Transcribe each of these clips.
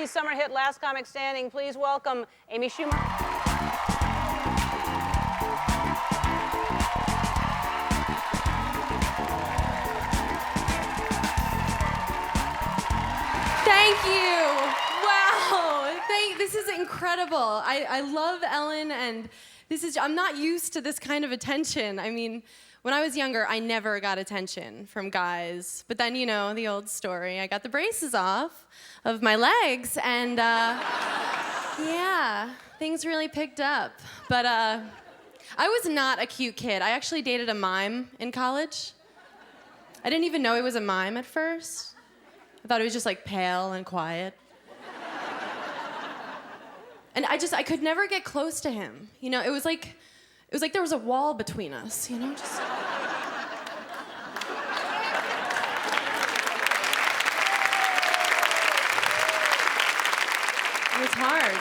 '90s summer hit Last Comic Standing. Please welcome Amy Schumer. Thank you. Wow. This is incredible. I love Ellen, and I'm not used to this kind of attention. I mean, when I was younger, I never got attention from guys. But then, you know, the old story. I got the braces off of my legs, and yeah, things really picked up. But I was not a cute kid. I actually dated a mime in college. I didn't even know he was a mime at first. I thought he was just like pale and quiet. And I could never get close to him. You know, it was like there was a wall between us, you know, just. It was hard.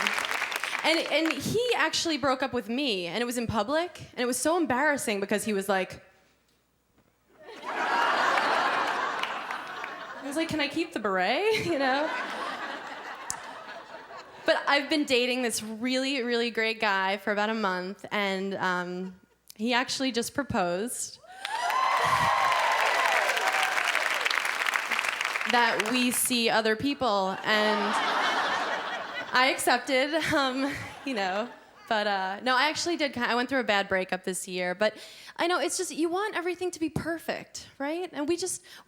And he actually broke up with me, and it was in public, and it was so embarrassing because he was like, I was like, can I keep the beret, you know? But I've been dating this really, really great guy for about a month, and he actually just proposed that we see other people, and I accepted, you know. But no, I actually did. I went through a bad breakup this year, but I know it's just you want everything to be perfect, right? And we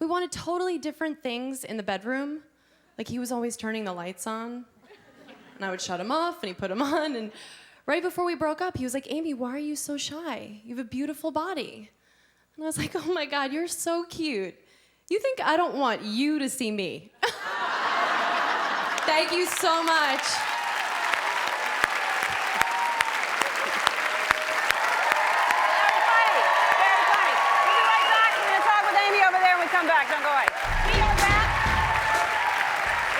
wanted totally different things in the bedroom. Like he was always turning the lights on, and I would shut them off, and he'd put them on. And right before we broke up, he was like, "Amy, why are you so shy? You have a beautiful body." And I was like, "Oh my God, you're so cute. You think I don't want you to see me?" Thank you so much. Come back, don't go away. We are back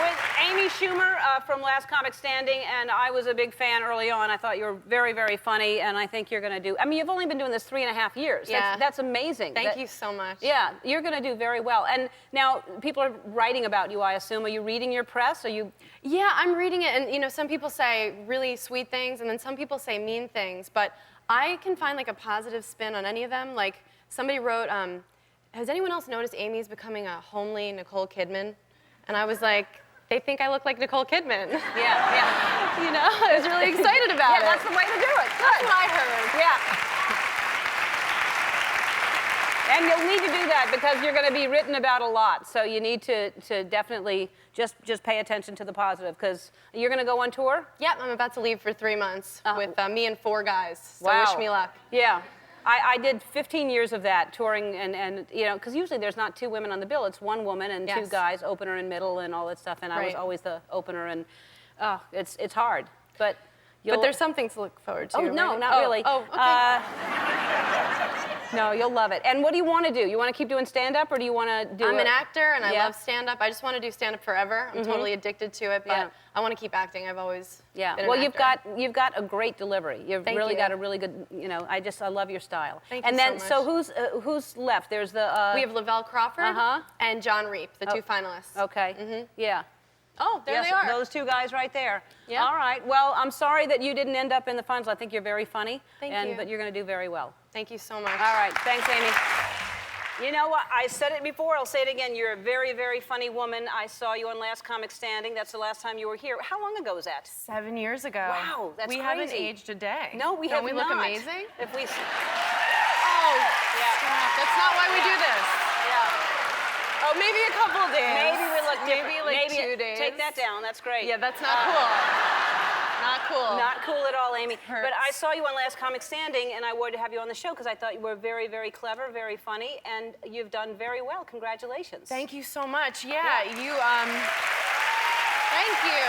with Amy Schumer from Last Comic Standing, and I was a big fan early on. I thought you were very, very funny, and I think you're going to do, I mean, you've only been doing this 3.5 years. Yeah. That's amazing. Thank you so much. Yeah, you're going to do very well. And now people are writing about you, I assume. Are you reading your press? Are you? Yeah, I'm reading it, and you know, some people say really sweet things, and then some people say mean things, but I can find like a positive spin on any of them. Like somebody wrote, has anyone else noticed Amy's becoming a homely Nicole Kidman? And I was like, they think I look like Nicole Kidman. Yeah. You know, I was really excited about it. Yeah, that's the way to do it. Good. That's what I heard. Yeah. And you'll need to do that because you're going to be written about a lot. So you need to definitely just pay attention to the positive because you're going to go on tour? Yep, I'm about to leave for 3 months with me and 4 guys. So wow. Wish me luck. Yeah. I did 15 years of that, touring, and you know, because usually there's not 2 women on the bill. It's 1 woman and 2 guys, opener and middle and all that stuff. And I was always the opener, and it's hard. But there's something to look forward to. Oh, no, right? not really. Oh, okay. No, you'll love it. And what do you want to do? You want to keep doing stand-up, or do you want to do I'm an actor, and I love stand-up. I just want to do stand-up forever. I'm totally addicted to it, but I want to keep acting. I've always been an well, actor. you've got a great delivery. You've really got a really good, you know, I love your style. Thank you so much. So who's left? There's the... we have Lavelle Crawford and John Reep, the 2 finalists. Okay. Yeah. Oh, there they are. Those 2 guys right there. Yeah. All right. Well, I'm sorry that you didn't end up in the finals. I think you're very funny. Thank you. But you're going to do very well. Thank you so much. All right. Thanks, Amy. You know what? I said it before. I'll say it again. You're a very, very funny woman. I saw you on Last Comic Standing. That's the last time you were here. How long ago was that? 7 years ago. Wow, that's we crazy. haven't aged a day. No, we have not. Don't we look amazing? If we... Oh, stop. That's not why we do this. Yeah. Oh, maybe a couple of days. Maybe we look different. Maybe like 2 days. Take that down. That's great. Yeah, that's not cool. Not cool. Not cool at all, Amy. Hurts. But I saw you on Last Comic Standing, and I wanted to have you on the show because I thought you were very, very clever, very funny, and you've done very well. Congratulations. Thank you so much. Yeah. You, thank you.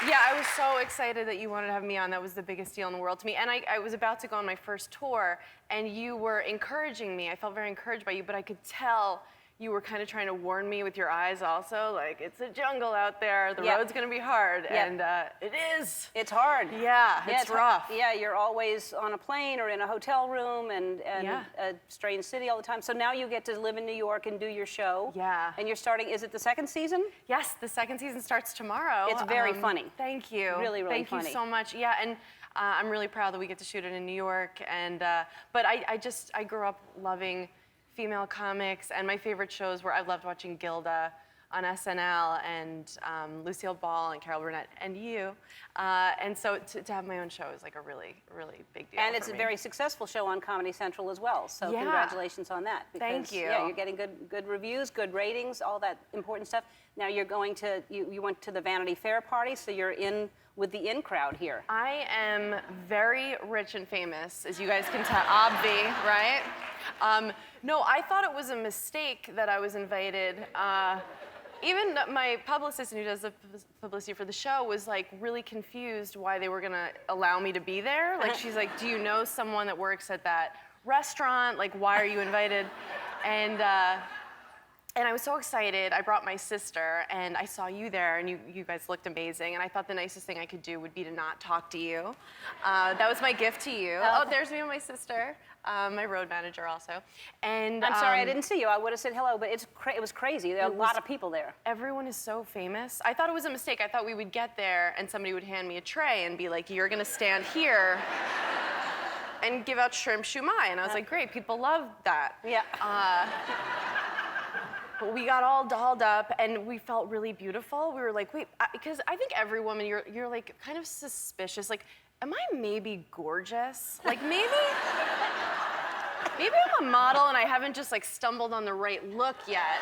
Yeah, I was so excited that you wanted to have me on. That was the biggest deal in the world to me. And I was about to go on my first tour, and you were encouraging me. I felt very encouraged by you, but I could tell you were kind of trying to warn me with your eyes also, like, it's a jungle out there, the Yep. road's gonna be hard, Yep. and it is. It's hard. Yeah, it's rough. Yeah, you're always on a plane or in a hotel room and Yeah. a strange city all the time. So now you get to live in New York and do your show. Yeah. And you're starting, is it the second season? Yes, the second season starts tomorrow. It's very funny. Thank you. Really, really Thank funny. you so much. Yeah, and I'm really proud that we get to shoot it in New York. And but I grew up loving female comics, and my favorite shows were I loved watching Gilda on SNL and Lucille Ball and Carol Burnett and you. And so to have my own show is like a really, really big deal. And it's for a me. very successful show on Comedy Central as well. So Yeah. congratulations on that. Thank you. Yeah, you're getting good reviews, good ratings, all that important stuff. Now you're going to, you went to the Vanity Fair party, so you're in with the in crowd here. I am very rich and famous, as you guys can tell, obvi, right? No, I thought it was a mistake that I was invited. Even my publicist who does the publicity for the show was like really confused why they were gonna allow me to be there. Like she's like, do you know someone that works at that restaurant? Like, why are you invited? And I was so excited. I brought my sister, and I saw you there, and you guys looked amazing. And I thought the nicest thing I could do would be to not talk to you. That was my gift to you. Oh, there's me and my sister, my road manager also. And I'm sorry I didn't see you. I would have said hello, but it was crazy. There are a lot of people there. Everyone is so famous. I thought it was a mistake. I thought we would get there, and somebody would hand me a tray and be like, "You're gonna stand here." And give out shrimp shumai. And I was like, great, people love that. Yeah. But we got all dolled up and we felt really beautiful. We were like, wait, because I think every woman, you're like kind of suspicious. Like, am I maybe gorgeous? Like maybe I'm a model and I haven't just like stumbled on the right look yet.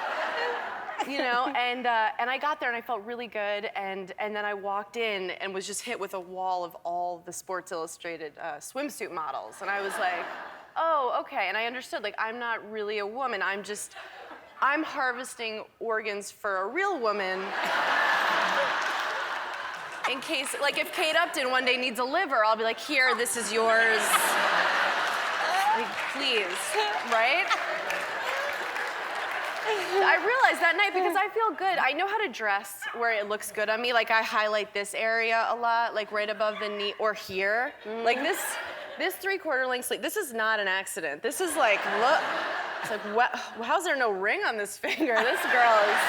You know, and I got there and I felt really good, and then I walked in and was just hit with a wall of all the Sports Illustrated swimsuit models, and I was like, oh, okay, and I understood, like, I'm not really a woman, I'm harvesting organs for a real woman in case, like, if Kate Upton one day needs a liver, I'll be like, here, this is yours, like, please, right? I realized that night because I feel good. I know how to dress where it looks good on me. Like I highlight this area a lot, like right above the knee or here. Like this 3/4 length sleeve. This is not an accident. This is like, look. It's like, what? How's there no ring on this finger? This girl is.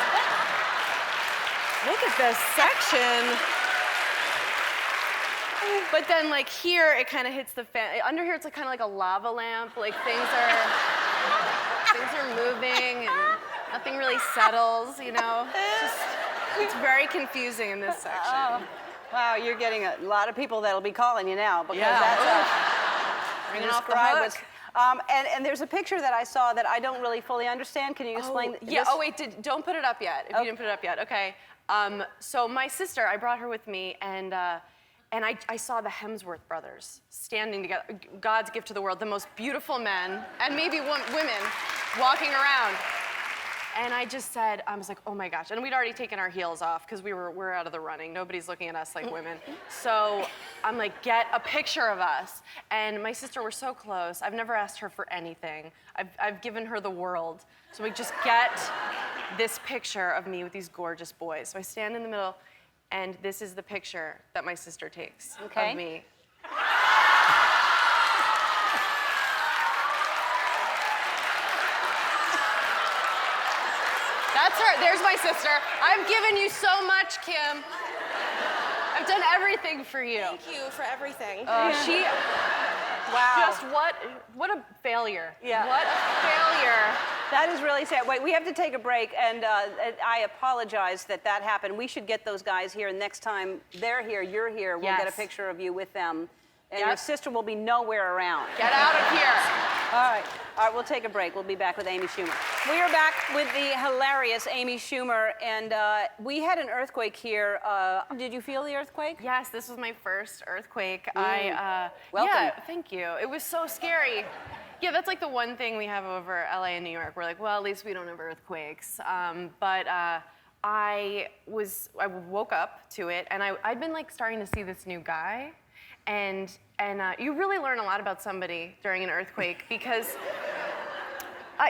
Look at this section. But then like here, it kind of hits the fan. Under here, it's like kind of like a lava lamp. Like things are moving and nothing really settles, you know? It's very confusing in this section. Oh, wow, you're getting a lot of people that'll be calling you now because Yeah. that's Bringing off the describe hook. was- and there's a picture that I saw that I don't really fully understand. Can you explain? Yeah, this? oh wait, don't put it up yet, if you didn't put it up yet, okay. So my sister, I brought her with me, and I saw the Hemsworth brothers standing together, God's gift to the world, the most beautiful men, and maybe women, walking around. And I just said, I was like, oh my gosh. And we'd already taken our heels off because we're out of the running. Nobody's looking at us like women. So I'm like, get a picture of us. And my sister, we're so close. I've never asked her for anything. I've given her the world. So we just get this picture of me with these gorgeous boys. So I stand in the middle, and this is the picture that my sister takes of me. That's her. There's my sister. I've given you so much, Kim. I've done everything for you. Thank you for everything. Wow. Just what a failure. Yeah. What a failure. That is really sad. Wait, we have to take a break, and I apologize that happened. We should get those guys here, and next time they're here, you're here, we'll get a Yes. picture of you with them. And Yep. your sister will be nowhere around. Get out of here. All right, we'll take a break. We'll be back with Amy Schumer. We are back with the hilarious Amy Schumer, and we had an earthquake here. Did you feel the earthquake? Yes, this was my first earthquake. Welcome. Yeah, thank you. It was so scary. Yeah, that's like the one thing we have over LA and New York. We're like, well, at least we don't have earthquakes. But I woke up to it, and I'd been like starting to see this new guy, and you really learn a lot about somebody during an earthquake because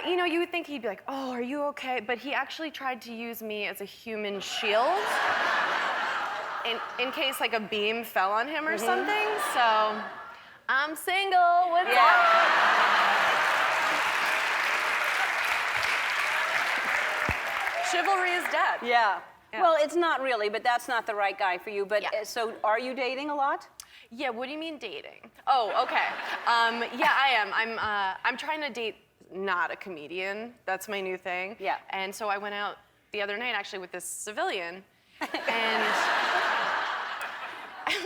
You know, you would think he'd be like, oh, are you okay? But he actually tried to use me as a human shield in case like a beam fell on him or something. So I'm single. What's up? Chivalry is dead. Yeah. Well, it's not really, but that's not the right guy for you. But Yeah. so, are you dating a lot? Yeah, what do you mean dating? Oh, okay. Yeah, I am. I'm trying to date not a comedian. That's my new thing. Yeah. And so I went out the other night actually with this civilian, and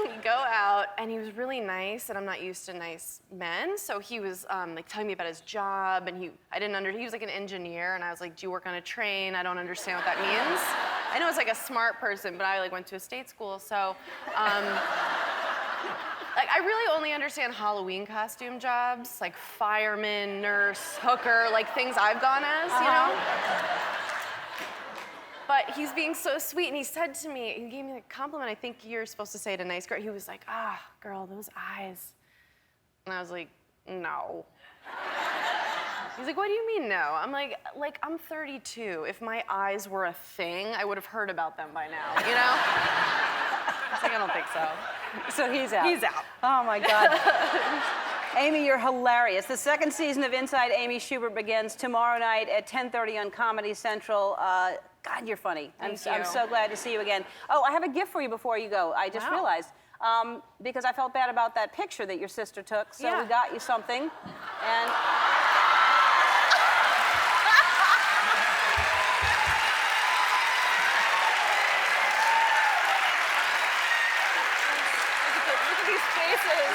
we go out, and he was really nice, and I'm not used to nice men. So he was like telling me about his job, and he was like an engineer, and I was like, do you work on a train? I don't understand what that means. I know it's like a smart person, but I like went to a state school, so. Like, I really only understand Halloween costume jobs, like fireman, nurse, hooker, like things I've gone as, you know? But he's being so sweet, and he said to me, he gave me a compliment I think you're supposed to say to a nice girl. He was like, ah, girl, those eyes. And I was like, no. He's like, what do you mean no? I'm like, I'm 32. If my eyes were a thing, I would have heard about them by now, you know? I was like, I don't think so. So he's out. He's out. Oh my God. Amy, you're hilarious. The second season of Inside Amy Schumer begins tomorrow night at 10:30 on Comedy Central. God, you're funny. I'm Thank you. so glad to see you again. Oh, I have a gift for you before you go. I just Wow. realized. Because I felt bad about that picture that your sister took, so Yeah. we got you something. And Look at these faces.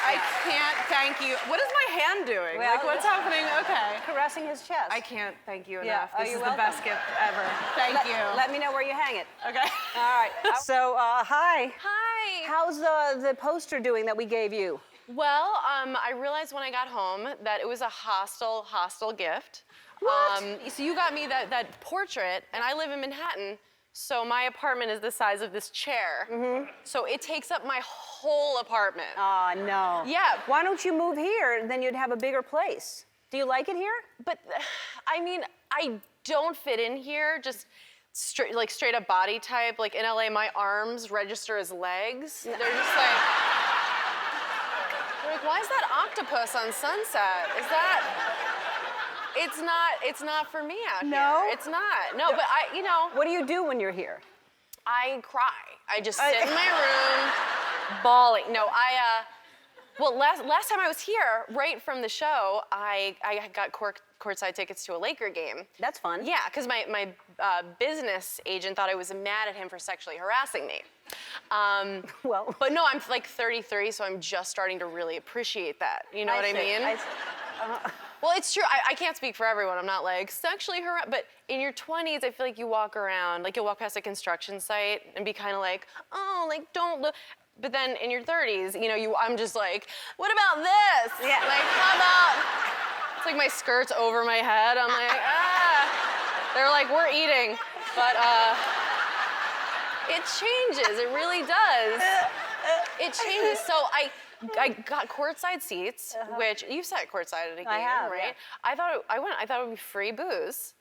I can't thank you. What is my hand doing? Well, Like, what's happening? Okay. caressing his chest. I can't thank you Yeah. enough. Oh, This you're is the welcome. best gift ever. Thank you. Let me know where you hang it. Okay. All right. So, hi. Hi. How's the poster doing that we gave you? Well, I realized when I got home that it was a hostile gift. What? So you got me that portrait, and I live in Manhattan, so my apartment is the size of this chair. So it takes up my whole apartment. Oh, no. Yeah. Why don't you move here? Then you'd have a bigger place. Do you like it here? But I mean, I don't fit in here. Just straight up body type. Like in LA, my arms register as legs. They're just like, why is that octopus on Sunset? Is that? It's not for me out No? here. It's not. No, but you know, What do you do when you're here? I cry. I just sit in my room, bawling. No, well, last time I was here, right from the show, I got courtside tickets to a Laker game. That's fun. Yeah, because my business agent thought I was mad at him for sexually harassing me. Well. But no, I'm like 33, so I'm just starting to really appreciate that. You know what I see. mean? Well, it's true. I can't speak for everyone. I'm not like sexually harassed, but in your 20s, I feel like you walk around, like you'll walk past a construction site and be kind of like, oh, like don't look. But then in your 30s, you know, I'm just like, what about this? Yeah. Like, how about? It's like my skirt's over my head. I'm like, ah. They're like, we're eating, but it changes. It really does. It changes. So I got courtside seats, which you've sat courtside at a game, I have, right? yeah. I thought it would be free booze.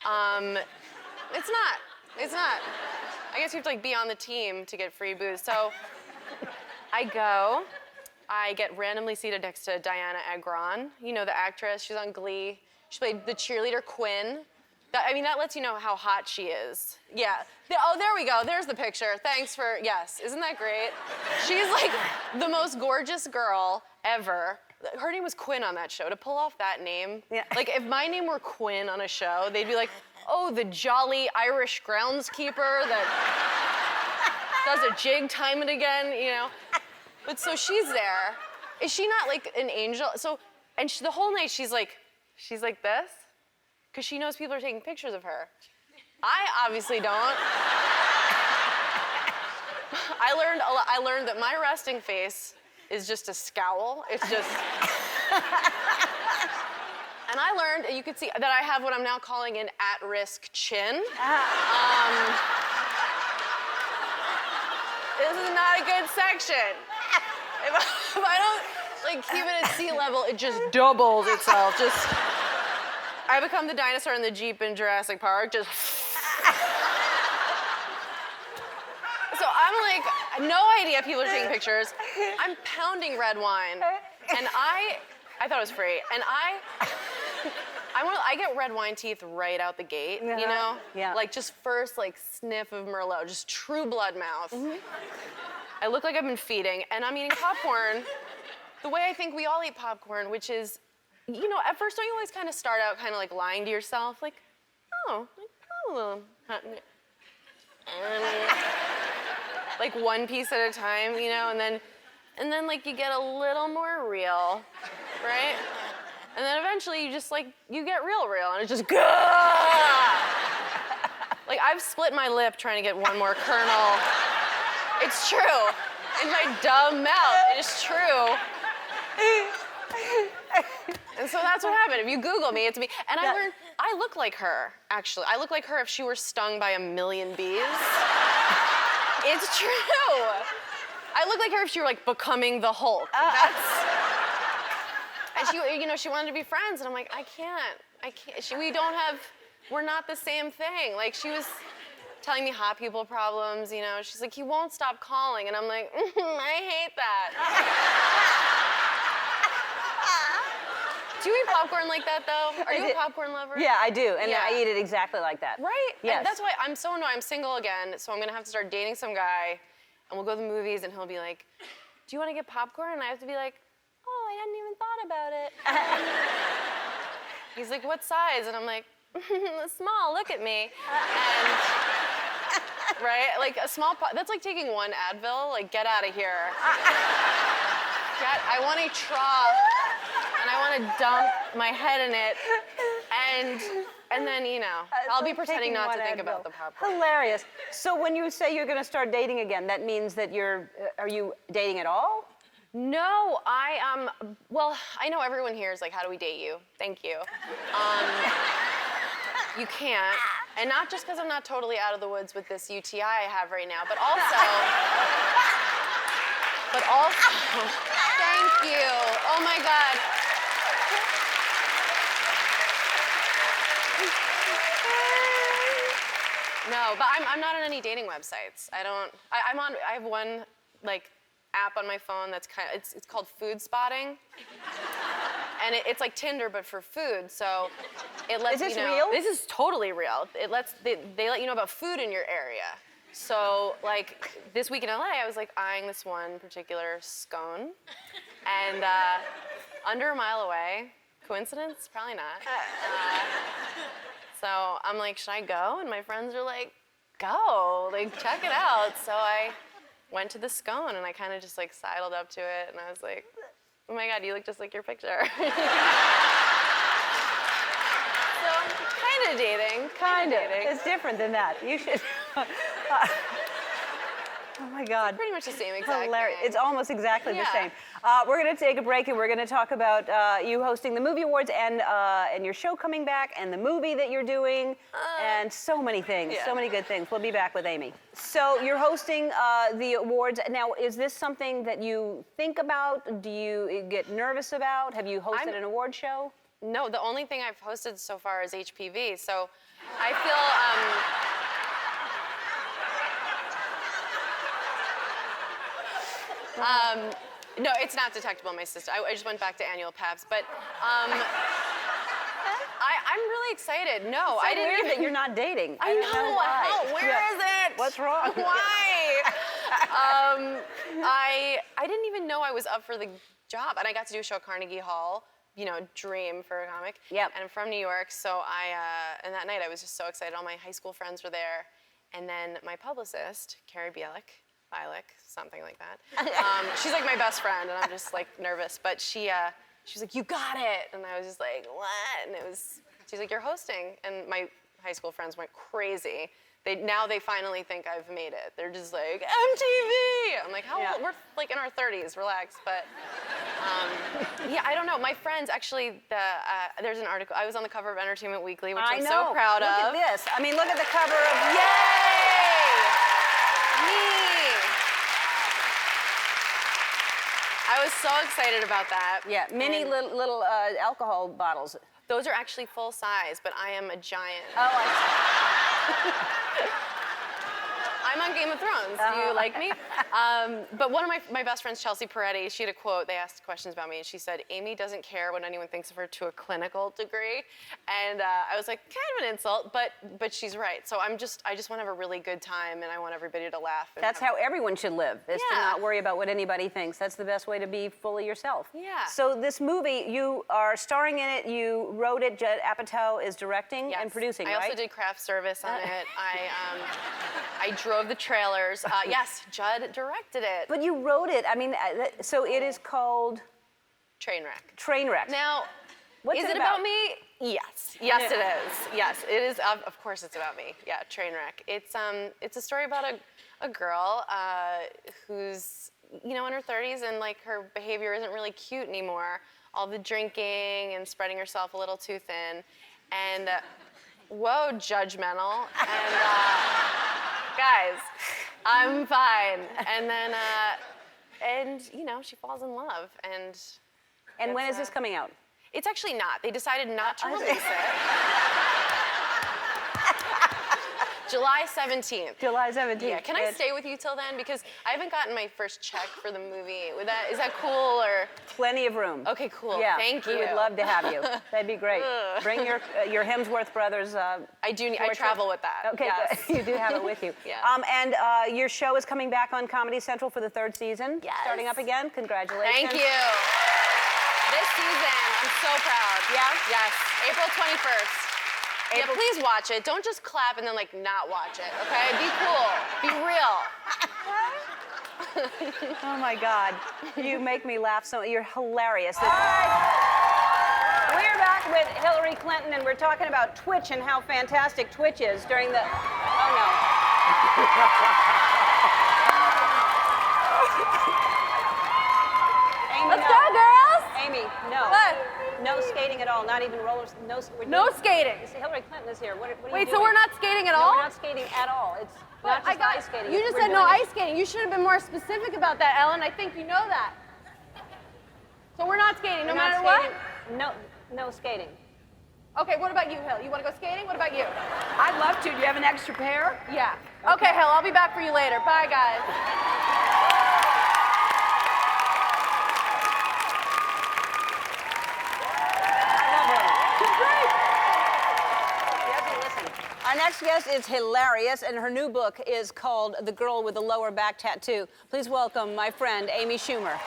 It's not. It's not. I guess you have to like be on the team to get free booze. So I get randomly seated next to Diana Agron. You know the actress. She's on Glee. She played the cheerleader Quinn. That lets you know how hot she is. Yeah. Oh, there we go. There's the picture. Thanks for, yes. Isn't that great? She's like the most gorgeous girl ever. Her name was Quinn on that show. To pull off that name, Yeah. like if my name were Quinn on a show, they'd be like, oh, the jolly Irish groundskeeper that does a jig time and again, you know? But so she's there. Is she not like an angel? So, and the whole night she's like this. Because she knows people are taking pictures of her. I obviously don't. I learned that my resting face is just a scowl. It's just. And I learned, and you could see that I have what I'm now calling an at-risk chin. This is not a good section. If I don't like keep it at sea level, it just doubles itself. I become the dinosaur in the Jeep in Jurassic Park, just. So I'm like, no idea people are taking pictures. I'm pounding red wine, and I thought it was free, and I get red wine teeth right out the gate, you know? Yeah. Like just first like sniff of Merlot, just true blood mouth. I look like I've been feeding, and I'm eating popcorn the way I think we all eat popcorn, which is, you know, at first don't you always kind of start out kind of like lying to yourself, like, oh, like one piece at a time, you know, and then like you get a little more real, right? And then eventually you just like, you get real, and it's just, like I've split my lip trying to get one more kernel. It's true. In my dumb mouth, it's true. And so that's what happened. If you Google me, it's me. And I learned, I look like her, actually. I look like her if she were stung by 1,000,000 bees. It's true. I look like her if she were like becoming the Hulk. And she, you know, she wanted to be friends, and I'm like, I can't. We're not the same thing. Like she was telling me hot people problems, you know. She's like, he won't stop calling, and I'm like, I hate that. Do you eat popcorn like that, though? Are you a popcorn lover? Yeah, I do, and I eat it exactly like that. Right? Yes. And that's why I'm so annoyed. I'm single again, so I'm gonna have to start dating some guy, and we'll go to the movies, and he'll be like, do you want to get popcorn? And I have to be like, oh, I hadn't even thought about it. He's like, what size? And I'm like, small, look at me. And, right? Like a small, that's like taking one Advil, like get out of here. I want a trough, and I want to dump my head in it, and then, you know, I'll be pretending not to think about the popcorn. Hilarious. So when you say you're going to start dating again, that means that are you dating at all? No, well, I know everyone here is like, how do we date you? Thank you. You can't, and not just because I'm not totally out of the woods with this UTI I have right now, but also, thank you. Oh my God. No, but I'm not on any dating websites. I have one like app on my phone that's it's called Food Spotting. And it's like Tinder, but for food, so it lets you know. Is this real? This is totally real. They let you know about food in your area. So like this week in LA, I was like eyeing this one particular scone, and under a mile away. Coincidence? Probably not. So I'm like, should I go? And my friends are like, go, like check it out. So I went to the scone, and I kind of just like sidled up to it, and I was like, oh my God, you look just like your picture. So, kind of dating. Kind of. It's different than that. You should. Oh my God. It's pretty much the same exact Hilarious. thing. It's almost exactly the same. We're going to take a break, and we're going to talk about you hosting the movie awards and your show coming back and the movie that you're doing and so many things, so many good things. We'll be back with Amy. So you're hosting the awards. Now, is this something that you think about? Do you get nervous about? Have you hosted an award show? No, the only thing I've hosted so far is HPV. So I feel... no, it's not detectable in my system. I just went back to annual PAPs, but I'm really excited. No, I didn't weird that you're not dating. I know. Why. Where is it? What's wrong? Why? I didn't even know I was up for the job, and I got to do a show at Carnegie Hall. You know, dream for a comic. Yep. And I'm from New York, so and that night I was just so excited. All my high school friends were there, and then my publicist, Carrie Bialik, something like that. She's like my best friend, and I'm just like nervous. But she was like, "You got it," and I was just like, "What?" And she's like, "You're hosting," and my high school friends went crazy. Now they finally think I've made it. They're just like, MTV! I'm like, how old? We're like in our 30s, relax. But yeah, I don't know. My friends, actually, there's an article. I was on the cover of Entertainment Weekly, which I'm so proud of. Look at this. I mean, look at the cover of, yay! Me! I was so excited about that. Yeah, mini little alcohol bottles. Those are actually full size, but I am a giant. Oh, I I'm on Game of Thrones. Do you like me? But one of my best friends, Chelsea Peretti, she had a quote. They asked questions about me, and she said, "Amy doesn't care what anyone thinks of her to a clinical degree." And I was like, kind of an insult, but she's right. So I just want to have a really good time, and I want everybody to laugh. And That's how everyone should live, is to Yeah. not worry about what anybody thinks. That's the best way to be fully yourself. Yeah. So this movie, you are starring in it, you wrote it, Judd Apatow is directing and producing, I right? also did craft service on it. I drove the trailers. Yes, Judd directed it. But you wrote it, I mean, so it is called Trainwreck. Trainwreck. Now, What's is it it about? about me? Yes. Yes, it is. Yes, it is. Of course, it's about me. Yeah, Trainwreck. It's a story about a girl who's in her 30s and like her behavior isn't really cute anymore. All the drinking and spreading herself a little too thin, and whoa, judgmental. And guys, I'm fine. And then she falls in love And when is this coming out? It's actually not. They decided not to release it. July 17th. July 17th. Yeah. Can I stay with you till then? Because I haven't gotten my first check for the movie. Is that cool or? Plenty of room. Okay, cool. Yeah, Thank you. We would love to have you. That'd be great. Bring your Hemsworth brothers. I travel with that. Okay, yes. good. You do have it with you. Yeah. And your show is coming back on Comedy Central for the 3rd season. Yes. Starting up again. Congratulations. Thank you. This season, I'm so proud. Yeah? Yes. April 21st. Yeah, please watch it. Don't just clap and then not watch it, okay? Be cool. Be real. Oh my God. You make me laugh so. You're hilarious. We're back with Hillary Clinton, and we're talking about Twitch and how fantastic Twitch is during the. Oh no. Amy, Let's no. go, girls! Amy, no. What? No skating at all. Not even rollers. No. No skating. Hillary Clinton is here. What are you Wait, doing? so we're not skating at No, all? we're not skating at all. It's not just ice skating. You It's- just we're said no doing- ice skating. You should have been more specific about that, Ellen. I think you know that. So we're not skating, no We're not matter what? skating. No skating. Okay, what about you, Hill? You want to go skating? What about you? I'd love to. Do you have an extra pair? Yeah. Okay, Hill, I'll be back for you later. Bye, guys. Our next guest is hilarious, and her new book is called The Girl with the Lower Back Tattoo. Please welcome my friend, Amy Schumer.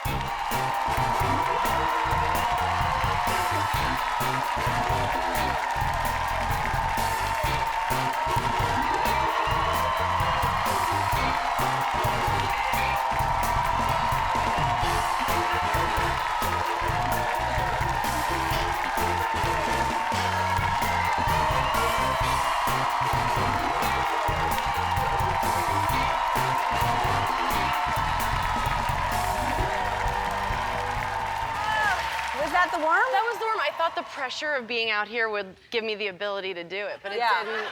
Was that the worm? That was the worm. I thought the pressure of being out here would give me the ability to do it, but it Yeah. didn't.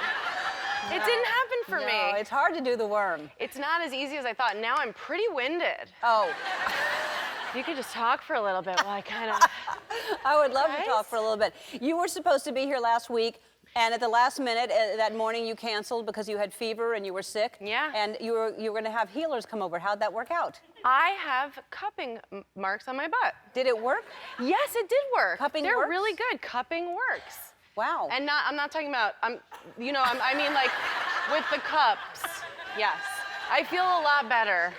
It didn't happen for No, me. it's hard to do the worm. It's not as easy as I thought. Now I'm pretty winded. Oh, You could just talk for a little bit while I kind of. I would love to Guys? talk for a little bit. You were supposed to be here last week, and at the last minute, that morning, you canceled because you had fever and you were sick. Yeah. And you were going to have healers come over. How'd that work out? I have cupping marks on my butt. Did it work? Yes, it did work. Cupping They're works? really good. Cupping works. Wow. And I'm not talking about, I mean like with the cups. Yes. I feel a lot better.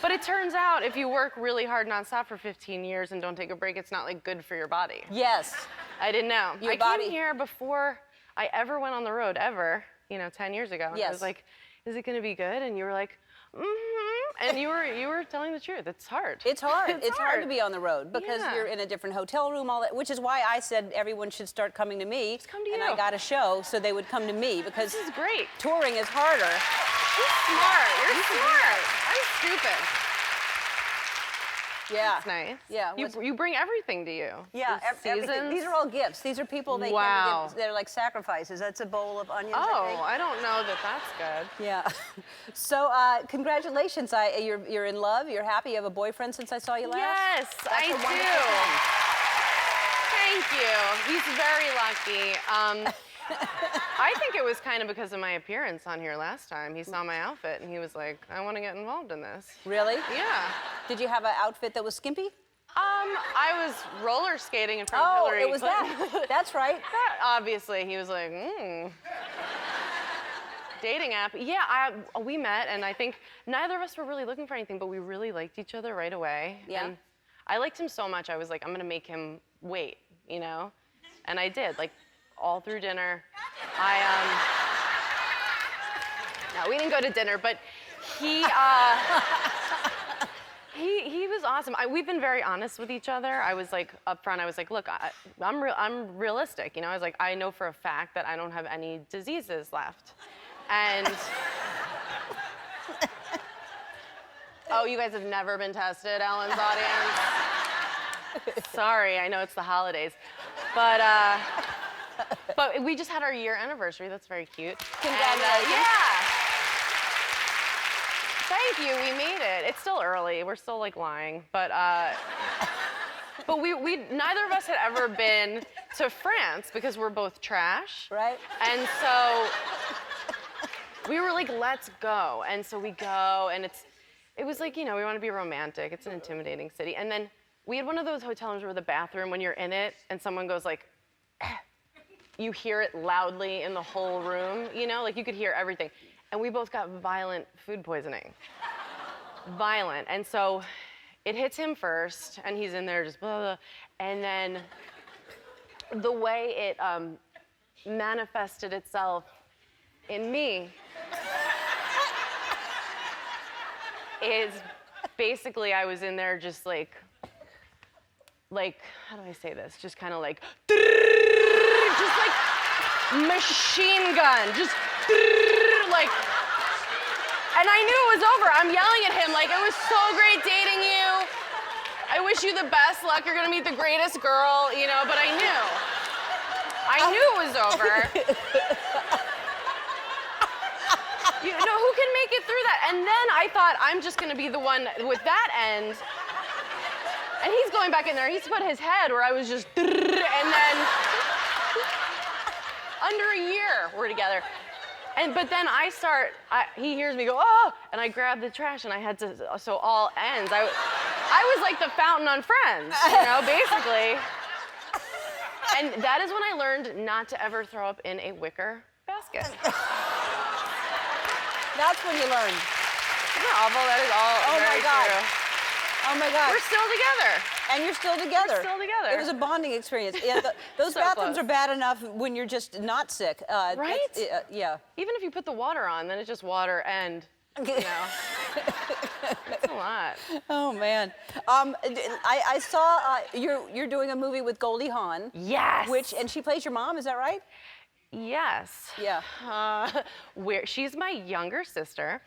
But it turns out if you work really hard nonstop for 15 years and don't take a break, it's not like good for your body. Yes. I didn't know. Your I body- came here before I ever went on the road, ever, 10 years ago. And I Yes. was like, is it gonna be good? And you were like, mm-hmm. And you were telling the truth. It's hard. It's hard. It's hard to be on the road because Yeah. you're in a different hotel room, all that, which is why I said everyone should start coming to me. Just come to and you. I got a show, so they would come to me because This is great. touring is harder. You're smart. You're smart. I'm stupid. Yeah. That's nice. Yeah. You bring everything to you. Yeah, The everything. seasons. These are all gifts. These are people they Wow. give. They're like sacrifices. That's a bowl of onions. I Oh, think. I don't know that that's good. Yeah. So congratulations. You're in love. You're happy. You have a boyfriend since I saw you last. Yes, That's I a wonderful do. thing. Thank you. He's very lucky. I think it was kind of because of my appearance on here last time. He saw my outfit and he was like, I want to get involved in this. Really? Yeah. Did you have an outfit that was skimpy? I was roller skating in front of Oh, Hillary it was Clinton. that. That's right. That, obviously, he was like, Dating app. Yeah, we met, and I think neither of us were really looking for anything, but we really liked each other right away. Yeah. And I liked him so much, I was like, I'm gonna make him wait, you know? And I did, like, all through dinner. No, we didn't go to dinner, but he was awesome. We've been very honest with each other. I was like upfront. I was like, look, I'm realistic. You know, I was like, I know for a fact that I don't have any diseases left, and oh, you guys have never been tested, Ellen's audience. Sorry, I know it's the holidays, but we just had our year anniversary. That's very cute. Congratulations. Yeah. Thank you, we made it. It's still early, we're still like lying, but we neither of us had ever been to France because we're both trash. Right. And so we were like, let's go. And so we go, and it was like, you know, we want to be romantic. It's an intimidating city. And then we had one of those hotel rooms where the bathroom, when you're in it and someone goes like, you hear it loudly in the whole room, you know, like you could hear everything. And we both got violent food poisoning. Violent. And so it hits him first, and he's in there just blah, blah. And then the way it manifested itself in me is basically I was in there just like, how do I say this? Just kind of like, just like machine gun, just like, and I knew it was over. I'm yelling at him like, it was so great dating you. I wish you the best luck. You're gonna meet the greatest girl, you know, but I knew it was over. You know, who can make it through that? And then I thought, I'm just gonna be the one with that end. And he's going back in there. He's put his head where I was just, and then under a year we're together. But then he hears me go, oh, and I grab the trash and I had to, so all ends. I was like the fountain on Friends, you know, basically. And that is when I learned not to ever throw up in a wicker basket. That's when you learned. Isn't that awful? That is all very true. Oh my God. We're still together. And you're still together. We're still together. It was a bonding experience. Yeah, those So bathrooms close. are bad enough when you're just not sick. Right? Yeah. Even if you put the water on, then it's just water and, you know. It's a lot. Oh man. I saw you're doing a movie with Goldie Hawn. Yes. And she plays your mom. Is that right? Yes. Yeah. She's my younger sister.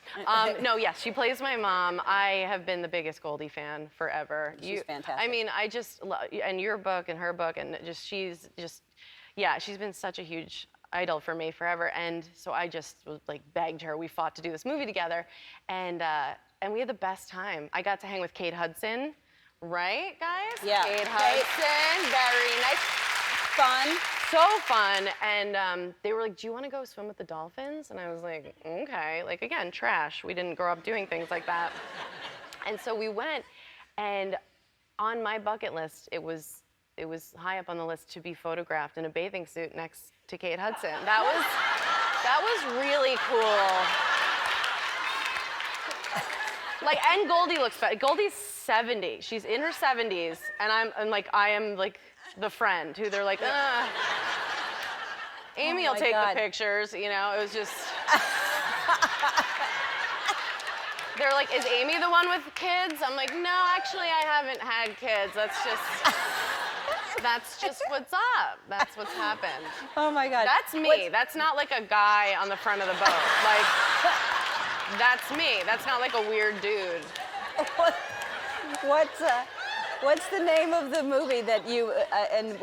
No, yes, she plays my mom. I have been the biggest Goldie fan forever. She's fantastic. I mean, I just love, and your book and her book, and she's been such a huge idol for me forever. And so I just like begged her. We fought to do this movie together, and we had the best time. I got to hang with Kate Hudson, right, guys? Yeah. Kate Hudson, very nice. Fun. So fun, and they were like, do you want to go swim with the dolphins? And I was like, okay. Like, again, trash. We didn't grow up doing things like that. And so we went, and on my bucket list, it was high up on the list to be photographed in a bathing suit next to Kate Hudson. That was really cool. Like, and Goldie looks better. Goldie's 70. She's in her 70s, and I am like the friend who they're like, Amy will take the pictures, you know, it was just. They're like, is Amy the one with kids? I'm like, no, actually I haven't had kids. That's just what's up. That's what's happened. Oh my God. That's me. That's not like a guy on the front of the boat. Like, that's me. That's not like a weird dude. What's the name of the movie that you and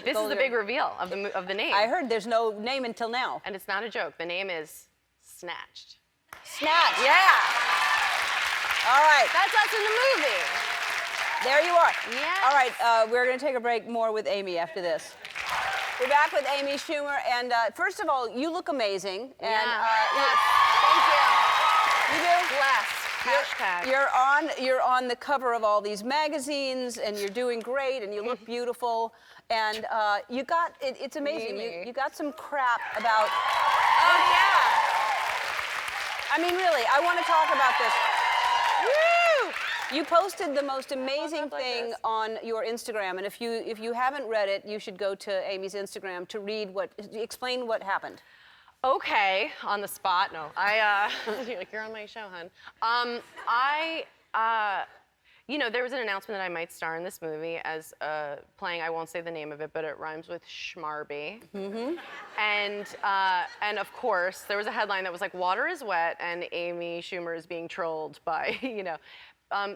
This is the big reveal of the name. I heard there's no name until now. And it's not a joke. The name is Snatched. Snatch. Yeah. All right. That's us in the movie. There you are. Yes. All right, we're going to take a break more with Amy after this. We're back with Amy Schumer, and first of all, you look amazing. And, Yes. Thank you. You do? Blessed. Hashtag. You're on the cover of all these magazines, and you're doing great, and you look beautiful, and you got it's amazing. You got some crap about. Oh yeah. I mean, really, I want to talk about this. Woo! You posted the most amazing up like thing this. on your Instagram, and if you haven't read it, you should go to Amy's Instagram to read explain what happened. Okay, on the spot. No, you're on my show, hun. There was an announcement that I might star in this movie as playing. I won't say the name of it, but it rhymes with Schmarby. Mm-hmm. And of course, there was a headline that was like, "Water is wet," and Amy Schumer is being trolled by,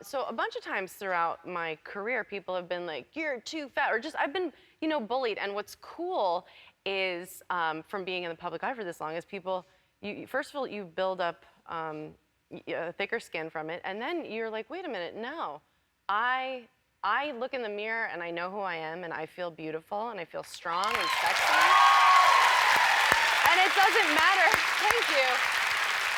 So a bunch of times throughout my career, people have been like, "You're too fat," or just I've been, bullied. And what's cool is from being in the public eye for this long is people, first of all, you build up a thicker skin from it, and then you're like, wait a minute, no. I look in the mirror and I know who I am, and I feel beautiful, and I feel strong and sexy. And it doesn't matter, thank you.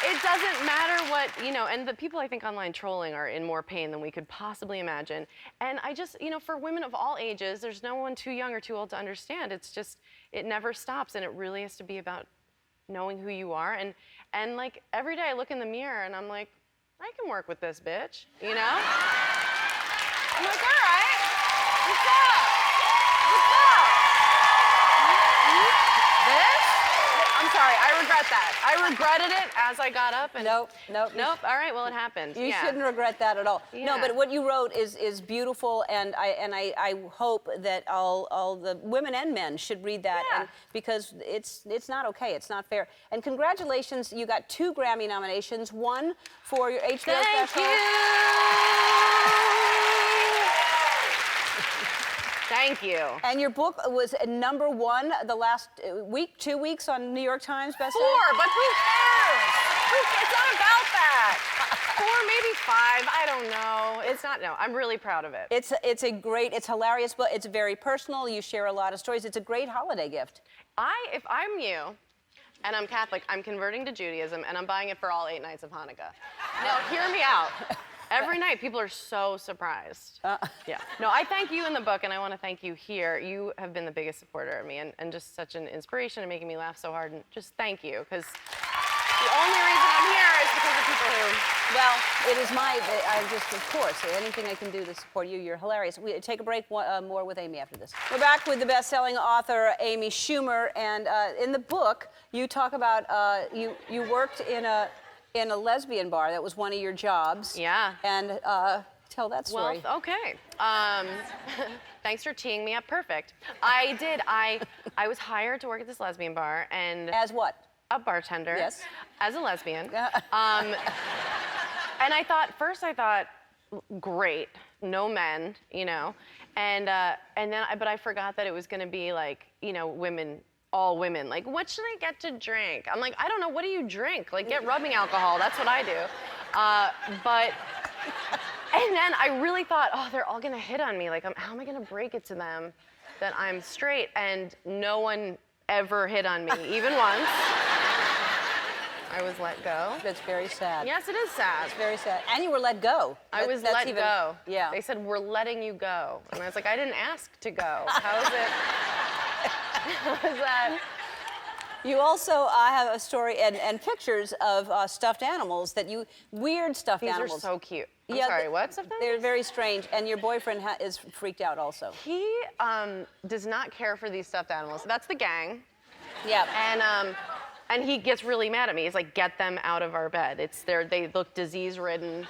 It doesn't matter what, and the people I think online trolling are in more pain than we could possibly imagine. And I just, for women of all ages, there's no one too young or too old to understand. It's just, it never stops, and it really has to be about knowing who you are. And like, every day I look in the mirror and I'm like, I can work with this bitch, I'm like, all right, what's up? What's up? This? I'm sorry, I regret that. I regretted it as I got up and Nope. All right, well, it happened. You shouldn't regret that at all. Yeah. No, but what you wrote is beautiful, and I hope that all the women and men should read that, Yeah. because it's not okay, it's not fair. And congratulations, you got 2 Grammy nominations, one for your HBO Thank special. you. Thank you. And your book was #1 the last 2 weeks on New York Times bestseller. 4, but who cares? It's not about that. 4, maybe 5, I don't know. It's not, no, I'm really proud of it. It's hilarious, but it's very personal. You share a lot of stories. It's a great holiday gift. If I'm you, and I'm Catholic, I'm converting to Judaism, and I'm buying it for all 8 nights of Hanukkah. Now, hear me out. Every night, people are so surprised. Yeah. No, I thank you in the book, and I want to thank you here. You have been the biggest supporter of me, and just such an inspiration and making me laugh so hard. And just thank you, because the only reason I'm here is because of people who... Well, it is of course, anything I can do to support you, you're hilarious. We take a break, more with Amy after this. We're back with the best-selling author, Amy Schumer, and in the book, you talk about, you worked in a lesbian bar. That was one of your jobs. Yeah. And tell that story. Well, okay. Thanks for teeing me up perfect. I did. I was hired to work at this lesbian bar, and... As what? A bartender. Yes. As a lesbian. And I thought, great, no men, and then I forgot that it was gonna be like, women, all women. Like, what should I get to drink? I'm like, I don't know, what do you drink? Like, get rubbing alcohol, that's what I do. And then I really thought, oh, they're all gonna hit on me. Like, how am I gonna break it to them that I'm straight? And no one ever hit on me, even once. I was let go. That's very sad. Yes, it is sad. It's very sad. And you were let go. I was let go. Yeah. They said, we're letting you go. And I was like, I didn't ask to go. How is it? How is that? You also have a story and pictures of stuffed animals weird stuffed These animals. are so cute. I'm Yeah, sorry, what stuffed They're animals? very strange, and your boyfriend is freaked out also. He does not care for these stuffed animals. That's the gang. Yeah. And he gets really mad at me. He's like, get them out of our bed. They look disease-ridden.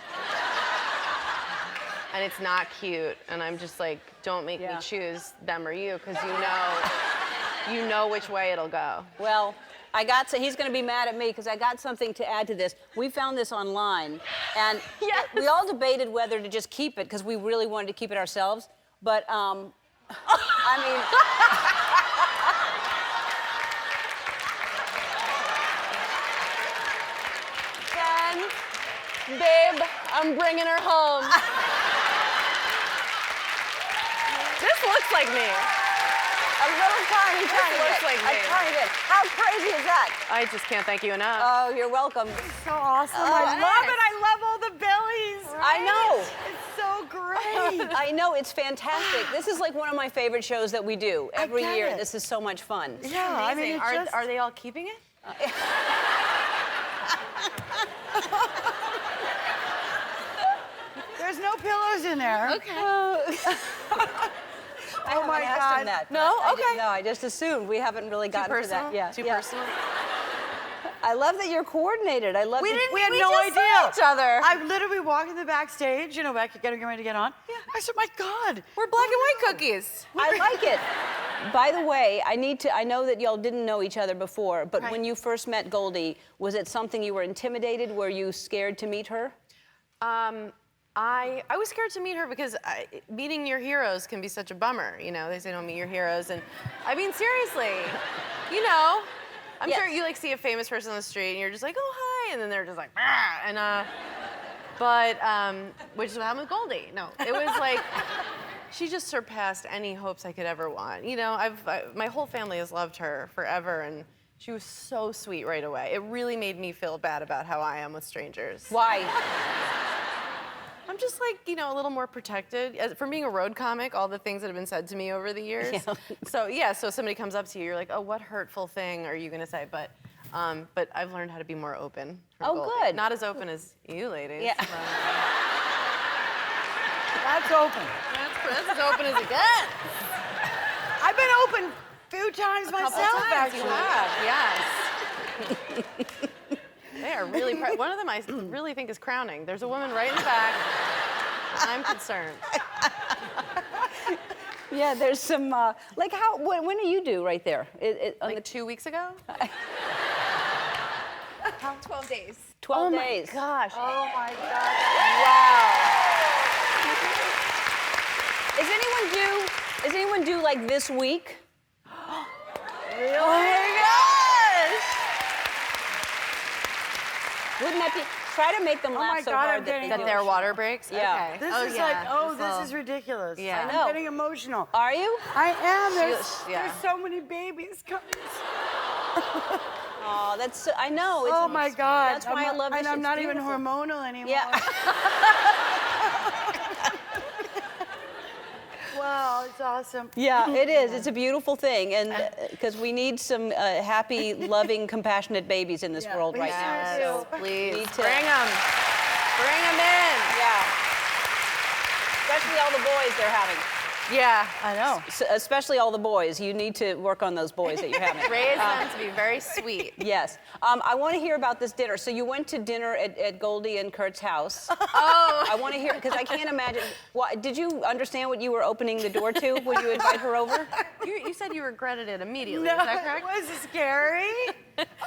And it's not cute. And I'm just like, don't make me choose them or you, because you know which way it'll go. Well, he's going to be mad at me because I got something to add to this. We found this online, and Yes. we all debated whether to just keep it because we really wanted to keep it ourselves. But, I mean... Babe, I'm bringing her home. looks like me. A little tiny looks bit. like A me. tiny bit. How crazy is that? I just can't thank you enough. Oh, you're welcome. So awesome. Oh, I love it. yes. I love all the bellies. I know. It's so great. I know, it's fantastic. This is like one of my favorite shows that we do every get year. it. This is so much fun. Yeah, I mean, it's just... Are they all keeping it? There's no pillows in there. Okay. I haven't asked him that. No? Okay. No, I just assumed. We haven't really gotten to that. Yeah. Too yeah. personal? I love that you're coordinated. I love We that- didn't. We had no just idea. saw each other. I literally walked in the backstage, you know, back getting ready to get on. Yeah. I said, my God. We're black and white cookies. I like it. By the way, I know that y'all didn't know each other before, but when you first met Goldie, was it something you were intimidated? Were you scared to meet her? I was scared to meet her because meeting your heroes can be such a bummer. You know, they say don't meet your heroes, and I mean seriously, you know, I'm Yes. sure you like see a famous person on the street and you're just like, oh hi, and then they're just like, ah, and but which is what happened with Goldie. No, it was like she just surpassed any hopes I could ever want. You know, my whole family has loved her forever, and she was so sweet right away. It really made me feel bad about how I am with strangers. Why? I'm just like, you know, a little more protected. From being a road comic, all the things that have been said to me over the years. Yeah. So somebody comes up to you, you're like, oh, what hurtful thing are you gonna say? But I've learned how to be more open. from Oh, Goldie. good. Not as open as you ladies. Yeah. but That's open. That's as open as it gets. I've been open a few times myself, actually. You have, yes. They are really proud. One of them I really think is crowning. There's a woman right in the back. I'm concerned. Yeah, there's some, like when do you do right there? Like 2 weeks ago? 12 days. 12 days. Gosh. Oh, my God. Wow. Is anyone due like this week? Really? Oh my gosh! Wouldn't that be? Try to make them laugh my so God, hard I'm that getting they That do. their water breaks? Yeah. Okay. This is yeah. like, oh, Well, this is ridiculous. Yeah. I know. I'm getting emotional. Are you? I am. yeah. There's so many babies coming. Oh, that's. I know. Oh my God. That's why I love this. And I'm It's not beautiful. even hormonal anymore. Yeah. Wow, it's awesome. Yeah, it is. It's a beautiful thing, and because we need some happy, loving, compassionate babies in this world right now. Yes, So please. need to- Bring them. Bring them in. yeah. Especially all the boys they're having. Yeah. I know. Especially all the boys. You need to work on those boys that you're having. Raise them to be very sweet. Yes. I want to hear about this dinner. So you went to dinner at Goldie and Kurt's house. Oh. I want to hear, because I can't imagine. Did you understand what you were opening the door to when you invite her over? You said you regretted it immediately. No, Is that correct? it was scary.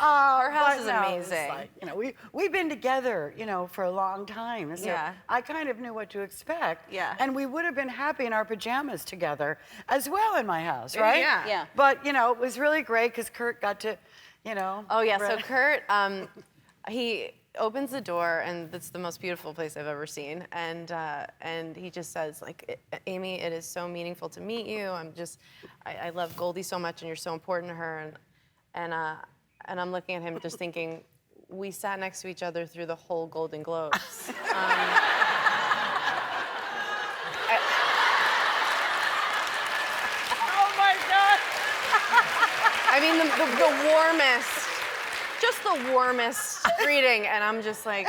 Our house but is no, it was amazing. like, you know, we've been together, you know, for a long time. So Yeah. I kind of knew what to expect. Yeah. And we would have been happy in our pajamas together as well in my house, right? Yeah. Yeah. But, you know, it was really great because Kurt got to, you know. Oh yeah, so Kurt, he opens the door, and it's the most beautiful place I've ever seen. And he just says, like, Amy, it is so meaningful to meet you. I love Goldie so much, and you're so important to her. And I'm looking at him, just thinking, we sat next to each other through the whole Golden Globes. Oh my God. I mean, the warmest, just the warmest greeting, and I'm just like,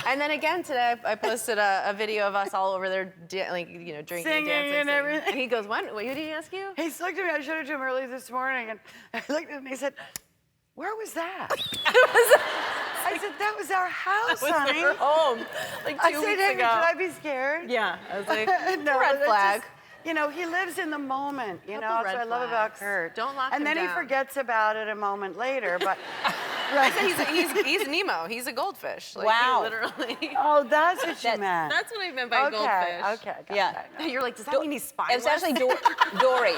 and then again today, I posted a video of us all over there, drinking, Singing dancing, and singing. everything. And he goes, what did he ask you? He looked at me, I showed it to him early this morning, and I looked at him and he said, where was that? I said, that was our house, honey. Our home, like 2 I said, weeks hey, ago. should I be scared? Yeah, I was like, No, red but it's flag. just, you know, he lives in the moment, you know, Couple that's red what I love about flags. Kurt. Don't lock And him then he down. forgets about it a moment later, but. I said he's Nemo. He's a goldfish. Like, Wow. He literally. Oh, that's what you meant. That's what I meant by goldfish. Okay, got Yeah. that. You're like, does that mean he's spineless? It was actually Dory.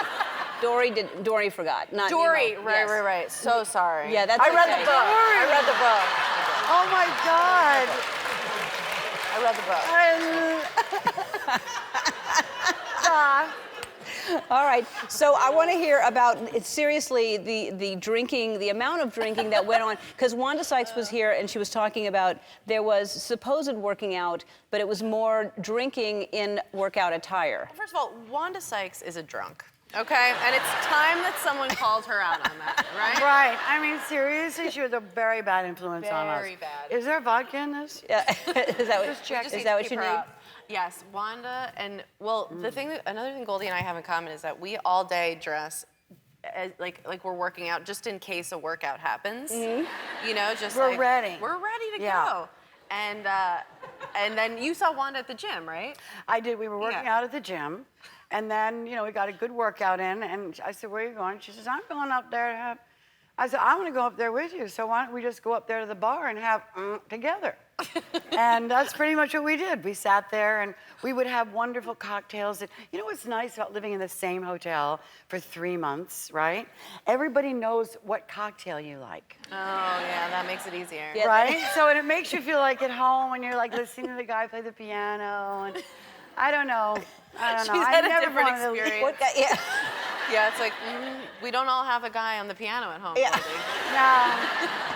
Dory forgot. Not Dory. Nemo. Right, Yes. right. So sorry. Yeah, that's I read okay. the book. I read the book. Oh my God. I read the book. Stop. All right. So I want to hear about, seriously, the drinking, the amount of drinking that went on. Because Wanda Sykes was here and she was talking about there was supposed working out, but it was more drinking in workout attire. First of all, Wanda Sykes is a drunk. Okay, and it's time that someone called her out on that, right? Right. I mean, seriously, she was a very bad influence on us. Very bad. Is there vodka in this? Yeah. Is that what, Just check. is that what you need? Yes, Wanda, and well, another thing Goldie and I have in common is that we all day dress as, like we're working out just in case a workout happens. You know, just We're like, ready. We're ready to Yeah. go. And then you saw Wanda at the gym, right? I did. We were working Yeah. out at the gym. And then, we got a good workout in. And I said, where are you going? She says, I'm going up there to have... I said, I want to go up there with you. So why don't we just go up there to the bar and have together? And that's pretty much what we did. We sat there and we would have wonderful cocktails. And you know what's nice about living in the same hotel for 3 months, right? Everybody knows what cocktail you like. Oh, yeah, that makes it easier. Yeah. Right? So and it makes you feel like at home when you're like listening to the guy play the piano. And I don't know. She's had a different experience. What guy, yeah. Yeah, it's like, we don't all have a guy on the piano at home. Yeah. Goldie. No,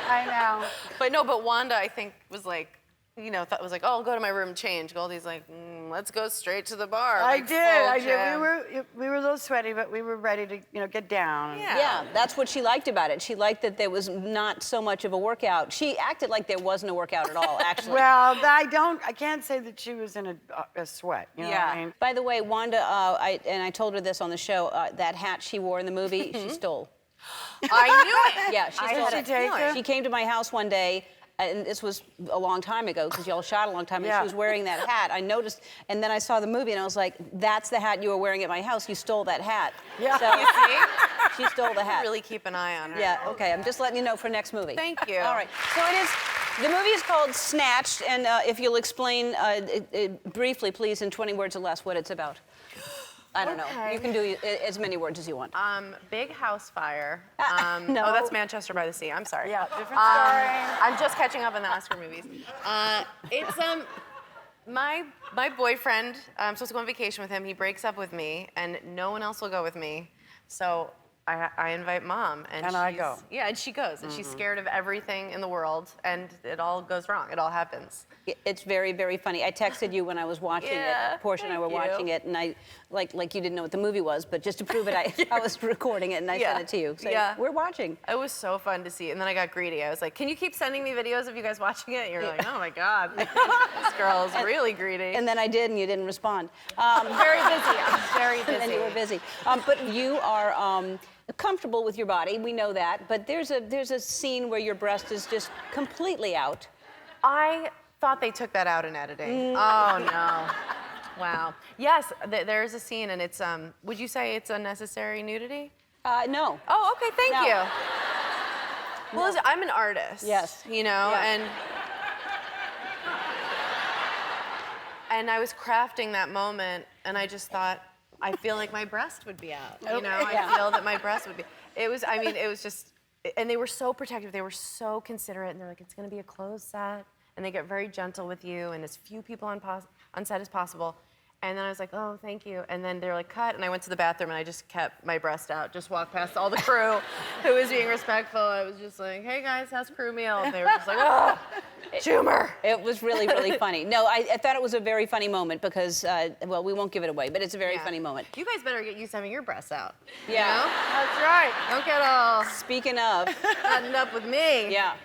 I know. But Wanda, I think, was like, was like, oh, I'll go to my room and change. Goldie's like, let's go straight to the bar. I like, did. full I did. jam. We were a little sweaty, but we were ready to, get down. Yeah. Yeah, that's what she liked about it. She liked that there was not so much of a workout. She acted like there wasn't a workout at all, actually. Well, I can't say that she was in a sweat. You know what I mean? By the way, Wanda, I told her this on the show, that hat she wore in the movie, she stole. I knew it. Yeah, she stole Did she it. take it? She came to my house one day, and this was a long time ago, because y'all shot a long time ago. Yeah. She was wearing that hat. I noticed, and then I saw the movie, and I was like, that's the hat you were wearing at my house. You stole that hat. Yeah. So, You see? she stole the hat. Really keep an eye on her. Yeah, okay, I'm just letting you know for next movie. Thank you. All right, so the movie is called Snatched, and if you'll explain briefly, please, in 20 words or less, what it's about. I don't know. Okay. You can do as many words as you want. Big house fire. No. Oh, that's Manchester by the Sea. I'm sorry. Yeah, different story. I'm just catching up on the Oscar movies. It's my boyfriend. I'm supposed to go on vacation with him. He breaks up with me, and no one else will go with me. So I invite Mom, and I go. Yeah, and she goes, and she's scared of everything in the world, and it all goes wrong. It all happens. It's very, very funny. I texted you when I was watching Yeah, it. Portia and I were thank you. watching it, and I, like you didn't know what the movie was, but just to prove it, I was recording it, and I Yeah. sent it to you. So Yeah. we're watching. It was so fun to see, and then I got greedy. I was like, "Can you keep sending me videos of you guys watching it?" And you're like, "Oh my God, this girl is really greedy." And then I did, and you didn't respond. Very busy. I'm very busy. And then you were busy. But you are comfortable with your body. We know that. But there's a scene where your breast is just completely out. I thought they took that out in editing. Oh no. Wow. Yes, there's a scene, and it's would you say it's unnecessary nudity? No. Oh, okay. Thank No. you. Well, listen, I'm an artist. Yes. You know, Yeah. and I was crafting that moment, and I just thought, I feel like my breast would be out. You know, I feel that my breast would be. It was just, and they were so protective. They were so considerate, and they're like, it's going to be a closed set, and they get very gentle with you, and as few people on set as possible. And then I was like, oh, thank you. And then they were like, cut. And I went to the bathroom, and I just kept my breast out, just walked past all the crew who was being respectful. I was just like, hey, guys, how's crew meal? And they were just like, oh, Schumer. It was really, really funny. No, I thought it was a very funny moment because, well, we won't give it away, but it's a very funny moment. You guys better get used to having your breasts out. Yeah. You know? That's right. Don't get all Speaking of, buttoned up with me. yeah.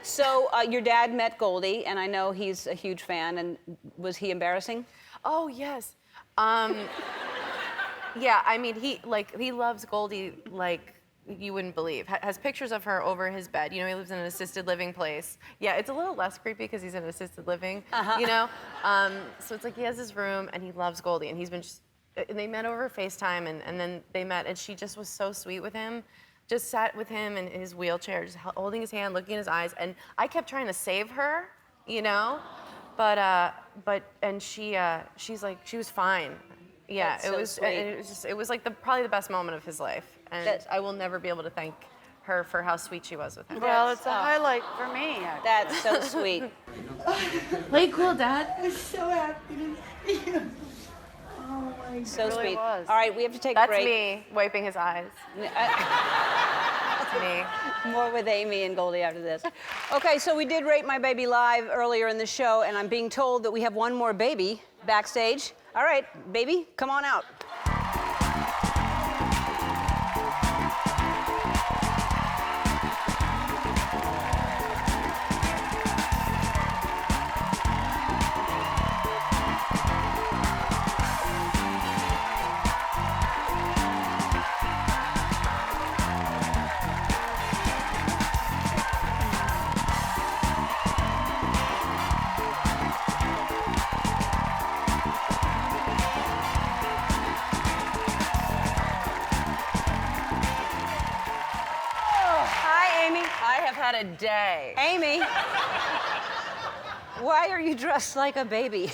So your dad met Goldie, and I know he's a huge fan. And was he embarrassing? Oh, yes. Yeah, I mean, he loves Goldie like you wouldn't believe. Has pictures of her over his bed. You know, he lives in an assisted living place. Yeah, it's a little less creepy because he's in assisted living, you know? So it's like he has his room, and he loves Goldie, and he's been just, and they met over FaceTime, and then they met, and she just was so sweet with him. Just sat with him in his wheelchair, just holding his hand, looking in his eyes, and I kept trying to save her, you know? And she's like, she was fine. Yeah, That's so sweet. it was like probably the best moment of his life, and I will never be able to thank her for how sweet she was with him. Well, it's a highlight for me. That's so sweet. Play cool, Dad. I'm so happy to see you. Oh my So really sweet. was. All right, we have to take a That's break. me wiping his eyes. That's me. More with Amy and Goldie after this. Okay, so we did Rate My Baby live earlier in the show, and I'm being told that we have one more baby backstage. All right, baby, come on out. Hi, Amy. I have had a day. Amy, why are you dressed like a baby?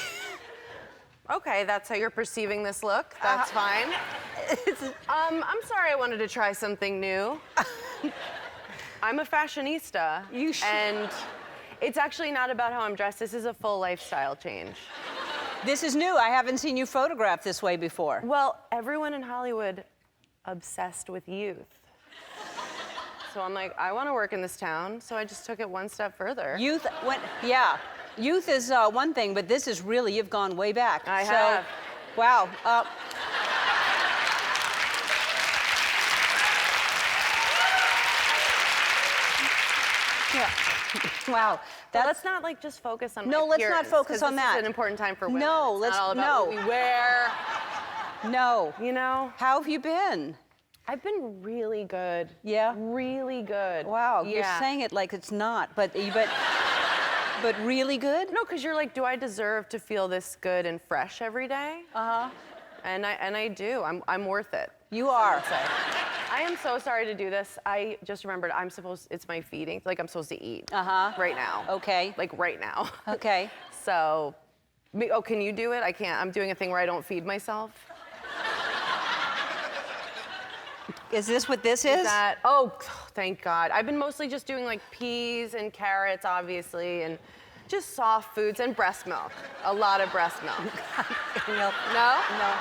Okay, that's how you're perceiving this look. That's fine. I'm sorry I wanted to try something new. I'm a fashionista. You should. And it's actually not about how I'm dressed. This is a full lifestyle change. This is new. I haven't seen you photographed this way before. Well, everyone in Hollywood obsessed with youth. So I'm like, I want to work in this town, so I just took it one step further. Youth, yeah. Youth is one thing, but this is really, you've gone way back. I have. Wow. Yeah. Wow. Well, let's not like just focus on No, my let's not appearance, focus 'cause on this that. is an important time for women. No, It's let's- not all about no. what we wear. No. You know, How have you been? I've been really good. Yeah? Really good. Wow. Yeah. You're saying it like it's not, but really good? No, because you're like, do I deserve to feel this good and fresh every day? Uh-huh. And I do. I'm worth it. You some are. would say. I am so sorry to do this. I just remembered it's my feeding. Like I'm supposed to eat. Uh-huh. Right now. Okay. Like right now. Okay. So, can you do it? I can't. I'm doing a thing where I don't feed myself. Is this what this is? Oh, thank God. I've been mostly just doing like peas and carrots, obviously, and just soft foods and breast milk. A lot of breast milk. No. No? No.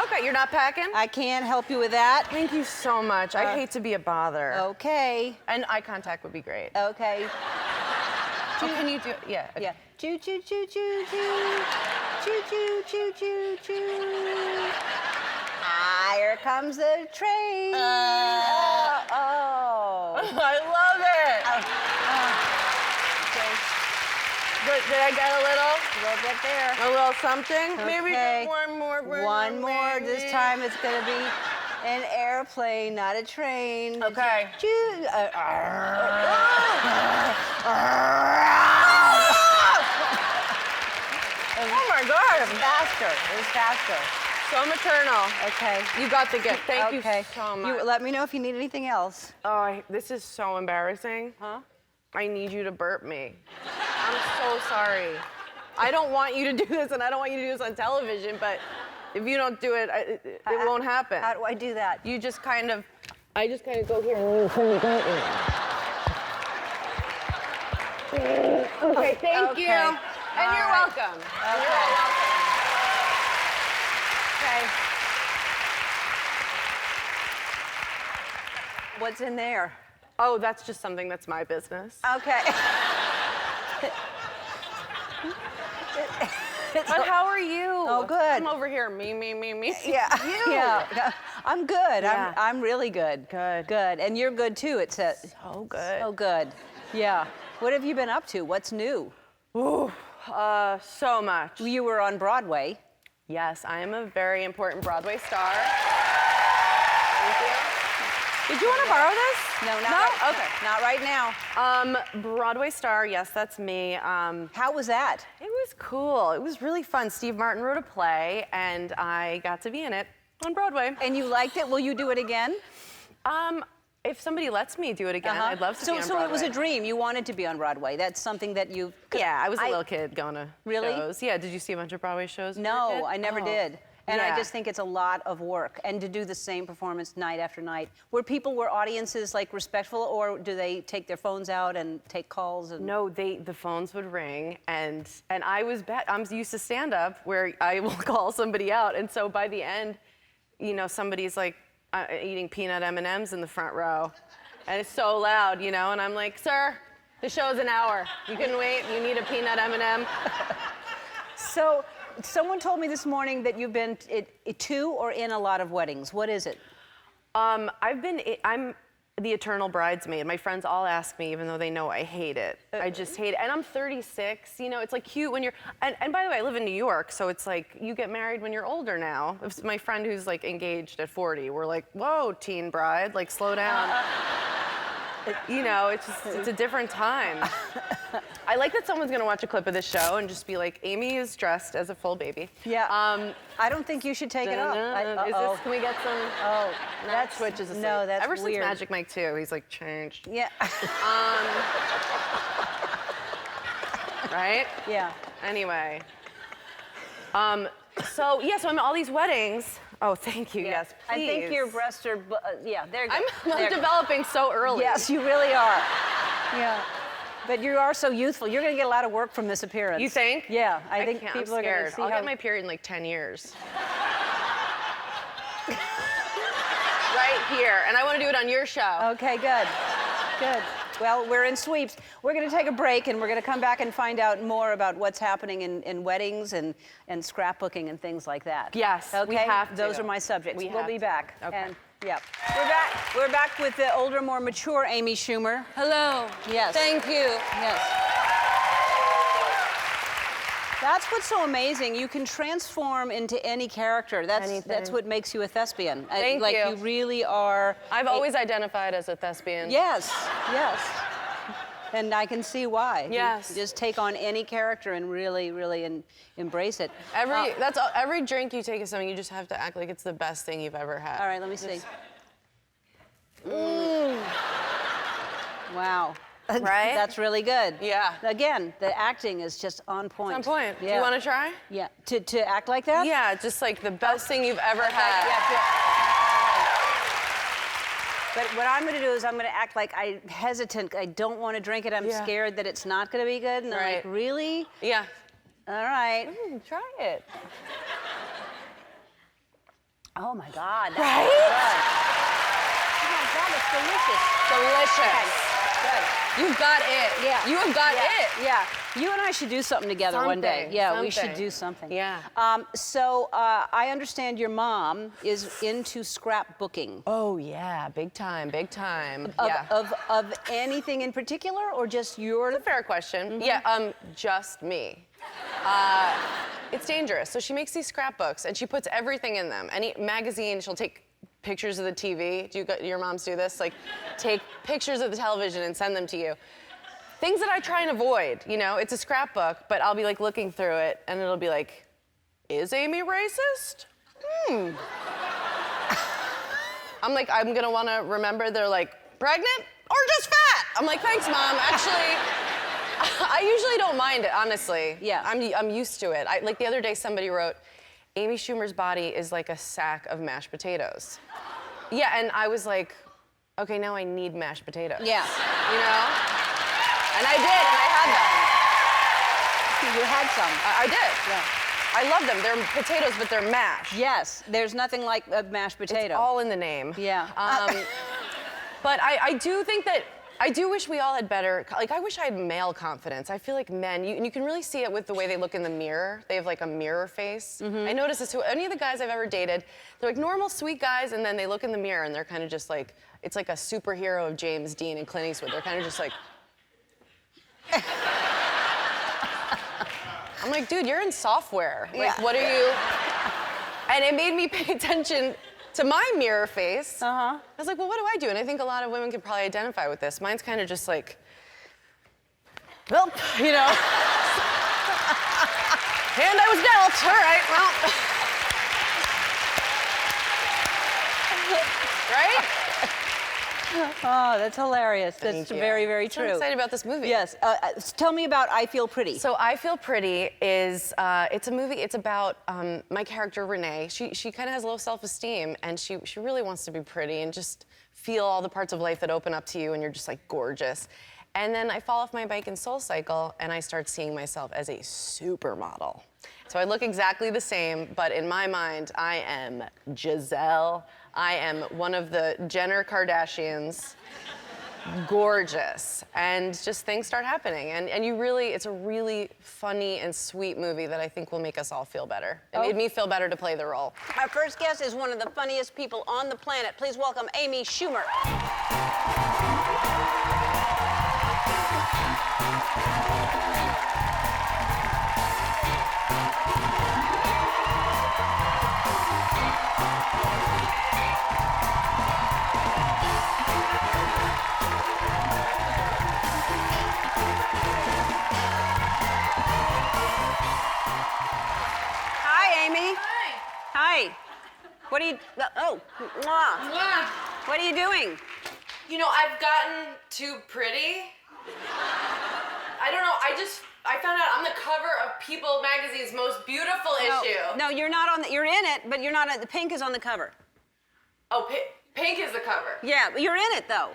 Okay, you're not packing? I can't help you with that. Thank you so much. I hate to be a bother. Okay. And eye contact would be great. Okay. Oh, can you do it? Yeah. Okay. Yeah. Choo choo choo choo choo. Choo choo choo choo choo. Ah, here comes the train. Oh. I love it. Okay. Did I get a little? A little bit there. A little something? Maybe Okay. one more. One more. This time it's gonna be an airplane, not a train. Okay. Choo. Oh my God. Faster. It was faster. So maternal. Okay. You got the gift. Thank Okay. you so much. You let me know if you need anything else. Oh, this is so embarrassing. Huh? I need you to burp me. I'm so sorry. I don't want you to do this, and I don't want you to do this on television, but if you don't do it, it won't happen. How do I do that? You just kind of, I just kind of go here and you kind of burp me. Okay, thank you. Okay. And All you're right. welcome. Okay. You're welcome. Okay. What's in there? Oh, that's just something that's my business. Okay. But how are you? Oh, good. I'm over here, me. Yeah. You. Yeah. I'm good. Yeah. I'm really good. Good. Good. And you're good too. It's So good. so good. Yeah. What have you been up to? What's new? Ooh, so much. You were on Broadway. Yes, I am a very important Broadway star. Thank you. Did you want to borrow this? No, not No? right, Okay. Not right now. Broadway star, yes, that's me. How was that? It was cool. It was really fun. Steve Martin wrote a play, and I got to be in it on Broadway. And you liked it? Will you do it again? If somebody lets me do it again, I'd love to be on So it was a Broadway. dream. You wanted to be on Broadway. That's something that you. Yeah, I was a little kid going to Really? shows. Yeah, did you see a bunch of Broadway shows? when you were a No, kid? I never Oh. did. And I Yeah. just think it's a lot of work. And to do the same performance night after night. Were audiences like respectful, or do they take their phones out and take calls? And... No, the phones would ring, and I was bad. I'm used to stand-up where I will call somebody out, and so by the end, you know, somebody's like eating peanut M&Ms in the front row, and it's so loud, you know, and I'm like, sir, the show's an hour. You can wait. You need a peanut M&M. So, someone told me this morning that you've been to or in a lot of weddings. What is it? I'm the eternal bridesmaid. My friends all ask me, even though they know I hate it. I just hate it. And I'm 36, you know, it's like cute when you're, and by the way, I live in New York, so it's like you get married when you're older now. If my friend who's like engaged at 40, we're like, whoa, teen bride, like slow down. You know, it's a different time. I like that someone's gonna watch a clip of this show and just be like, Amy is dressed as a full baby. Yeah. I don't think you should take it off. Is this, can we get some? Oh, That switch is asleep. no, that's Ever since weird. Magic Mike 2, he's like changed. Yeah. Right? Yeah. Anyway. So I'm at all these weddings. Oh, thank you. Yes, I please. think your breasts are, yeah, they're good. I'm They're- developing so early. Yes, you really are. Yeah. But you are so youthful. You're going to get a lot of work from this appearance. You think? Yeah, I think can't, people I'm are going to scared. see I'll how... get my period in like 10 years. Right here. And I want to do it on your show. Okay, good. Good. Well, we're in sweeps. We're going to take a break, and we're going to come back and find out more about what's happening in weddings and scrapbooking and things like that. Yes, okay? we have to. Those are my subjects. We We'll have be to. back. Okay. And, yeah. We're back. We're back with the older, more mature Amy Schumer. Hello. Yes. Thank you. Yes. That's what's so amazing. You can transform into any character. That's Anything. what makes you a thespian. Thank like you. you really are. I've always identified as a thespian. Yes. Yes. And I can see why. Yes. You just take on any character and really, really embrace it. Every drink you take is something you just have to act like it's the best thing you've ever had. All right, let me see. Wow. Right? That's really good. Yeah. Again, the acting is just on point. It's on point. Yeah. Do you want to try? Yeah. To act like that? Yeah, just like the best thing you've ever had. But what I'm going to do is I'm going to act like I'm hesitant. I don't want to drink it. I'm Yeah. scared that it's not going to be good. And I'm like, Right. really? Yeah. All right. Try it. Oh my God. That's Right? good. Oh my God, it's delicious. Delicious. Good. You've got it. Yeah. You have got Yeah. it. Yeah. You and I should do something together one day. Something, Yeah, we should something. do something. Yeah. So I understand your mom is into scrapbooking. Oh yeah, big time, big time. Of, yeah. of anything in particular, or just your? Fair question. Mm-hmm. Yeah, just me. It's dangerous. So she makes these scrapbooks and she puts everything in them. Any magazine, she'll take pictures of the TV. Do your moms do this? Like, take pictures of the television and send them to you. Things that I try and avoid, you know? It's a scrapbook, but I'll be like looking through it and it'll be like, is Amy racist? I'm like, I'm gonna wanna remember they're like, pregnant or just fat? I'm like, thanks, Mom. Actually, I usually don't mind it, honestly. Yeah. I'm used to it. Like the other day, somebody wrote, Amy Schumer's body is like a sack of mashed potatoes. Yeah, and I was like, okay, now I need mashed potatoes. Yeah. You know? And I did, and I had them. You had some. I did. Yeah. I love them. They're potatoes, but they're mashed. Yes. There's nothing like a mashed potato. It's all in the name. Yeah. But I do think that, I do wish we all had better, like I wish I had male confidence. I feel like men, and you can really see it with the way they look in the mirror. They have like a mirror face. I notice this to any of the guys I've ever dated. They're like normal, sweet guys, and then they look in the mirror and they're kind of just like, it's like a superhero of James Dean and Clint Eastwood. They're kind of just like, I'm like, dude, you're in software. Like, what are you? And it made me pay attention to my mirror face. I was like, well, what do I do? And I think a lot of women could probably identify with this. Mine's kind of just like, well, you know. And I was dealt. All right, well. Right? Oh, that's hilarious. That's Thank you. very, very So true. I'm excited about this movie. Yes. Tell me about I Feel Pretty. So I Feel Pretty is, it's a movie, it's about my character, Renee. She kind of has low self-esteem, and she really wants to be pretty and just feel all the parts of life that open up to you, and you're just like gorgeous. And then I fall off my bike in SoulCycle, and I start seeing myself as a supermodel. So I look exactly the same, but in my mind, I am Giselle. I am one of the Jenner Kardashians. Gorgeous, and just things start happening, and you really, it's a really funny and sweet movie that I think will make us all feel better. It made me feel better to play the role. Our first guest is one of the funniest people on the planet. Please welcome Amy Schumer. Hi, Amy. Hi. What are you? Oh, mwah. What are you doing? You know, I've gotten too pretty. I don't know, I found out I'm the cover of People Magazine's most beautiful issue. No, you're not on. You're in it, but you're not. The pink is on the cover. Oh, pink is the cover. Yeah, but you're in it though.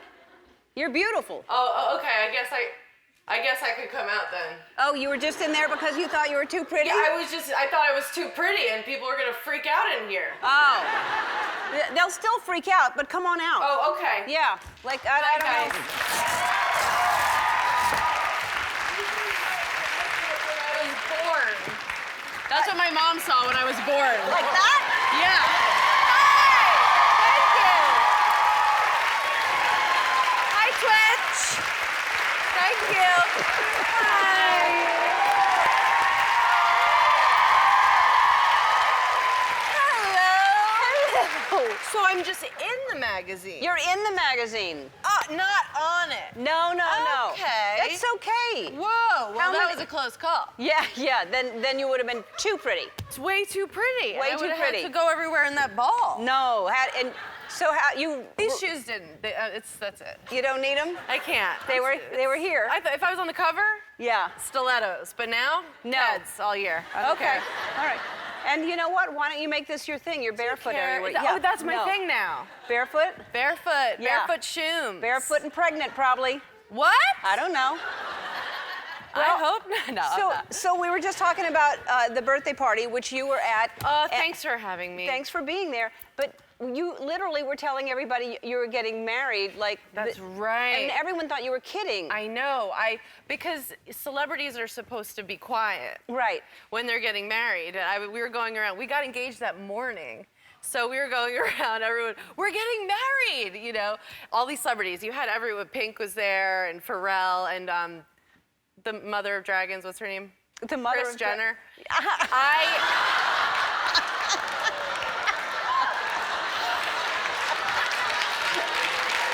You're beautiful. Oh, okay, I guess I could come out then. Oh, you were just in there because you thought you were too pretty? Yeah, I thought I was too pretty and people were gonna freak out in here. Oh. They'll still freak out, but come on out. Oh, okay. Yeah, like, I don't know. I was born. That's what my mom saw when I was born. Like that? Yeah. Thank you. Hi, Twitch. Thank you. Hi. Hello. So I'm just in the magazine. You're in the magazine. Not on it. No. Okay. That's okay. Whoa. Well, How that many- was a close call. Yeah. Then you would have been too pretty. It's way too pretty. Way I too would've pretty. had to go everywhere in that ball. No. So how you? These shoes didn't. That's it. You don't need them? I can't. They were here. I thought if I was on the cover, Yeah. stilettos. But now, No. Keds all year. I don't Okay. care. All right. And you know what? Why don't you make this your thing? You're barefoot everywhere. Oh, that's my No. thing now. Barefoot? Barefoot. Yeah. Barefoot shoes. Barefoot and pregnant, probably. What? I don't know. I hope not. No, I'm not. So we were just talking about the birthday party, which you were at. Thanks for having me. Thanks for being there. But you literally were telling everybody you were getting married, like. That's right. And everyone thought you were kidding. I know. Because celebrities are supposed to be quiet. Right. When they're getting married. And we were going around. We got engaged that morning. So we were going around, everyone, we're getting married, you know. All these celebrities. You had everyone. Pink was there, and Pharrell, and the mother of dragons, what's her name? The mother Kris of Jenner.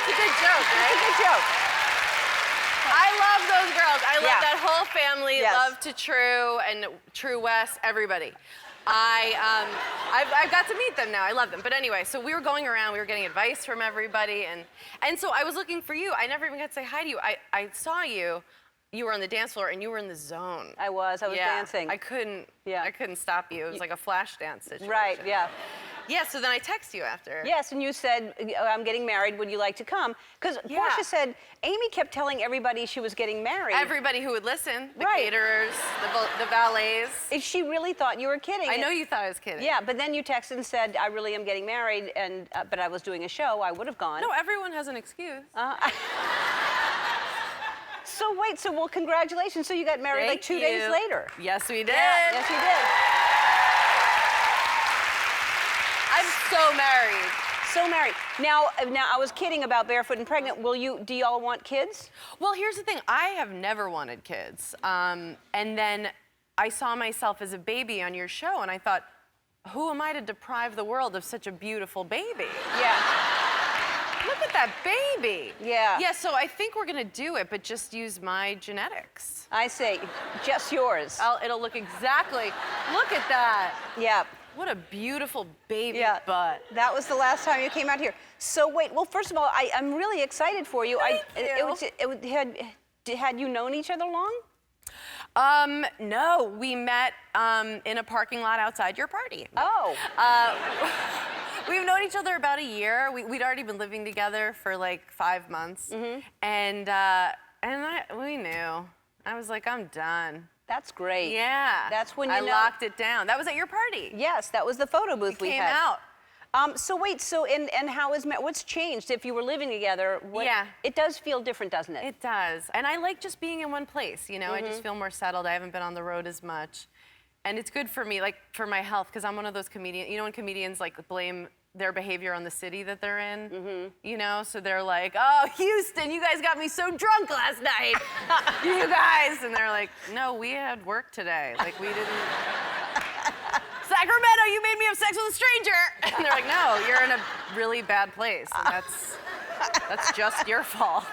It's a good joke, right? It's a good joke. I love those girls. I love Yeah. that whole family. Yes. Love to True and True West, everybody. I've got to meet them now. I love them. But anyway, so we were going around. We were getting advice from everybody, and so I was looking for you. I never even got to say hi to you. I saw you. You were on the dance floor and you were in the zone. I was dancing. I couldn't. Yeah. I couldn't stop you. It was like a flash dance situation. Right, yeah. Yeah. So then I text you after. Yes, and you said, I'm getting married, would you like to come? Because Yeah. Portia said Amy kept telling everybody she was getting married. Everybody who would listen, the Right. caterers, the valets. If she really thought you were kidding. I know you thought I was kidding. Yeah, but then you texted and said, I really am getting married, and but I was doing a show, I would have gone. No, everyone has an excuse. So wait, well, congratulations. So you got married like 2 days later. Yes, we did. Yeah, yes, you did. I'm so married. So married. Now I was kidding about barefoot and pregnant. Do y'all want kids? Well, here's the thing. I have never wanted kids. And then I saw myself as a baby on your show, and I thought, who am I to deprive the world of such a beautiful baby? Yeah. Look at that baby. Yeah. Yeah, so I think we're gonna do it, but just use my genetics. I say, just yours. It'll look exactly, look at that. Yeah. What a beautiful baby Yeah, butt. that was the last time you came out here. So wait, well, first of all, I'm really excited for you. Had you known each other long? No, we met in a parking lot outside your party. Oh. We've known each other about a year. We'd already been living together for like 5 months. And we knew. I was like, I'm done. That's great. Yeah. That's when you I know. locked it down. That was at your party. Yes, that was the photo booth we Came had. out. So wait, and how is what's changed if you were living together? Yeah. It does feel different, doesn't it? It does. And I like just being in one place, you know? I just feel more settled. I haven't been on the road as much. And it's good for me, like for my health, because I'm one of those comedians, you know, when comedians like blame their behavior on the city that they're in, you know? So they're like, oh, Houston, you guys got me so drunk last night. You guys. And they're like, no, we had work today. Like, we didn't. Sacramento, you made me have sex with a stranger. And they're like, no, you're in a really bad place. And that's just your fault.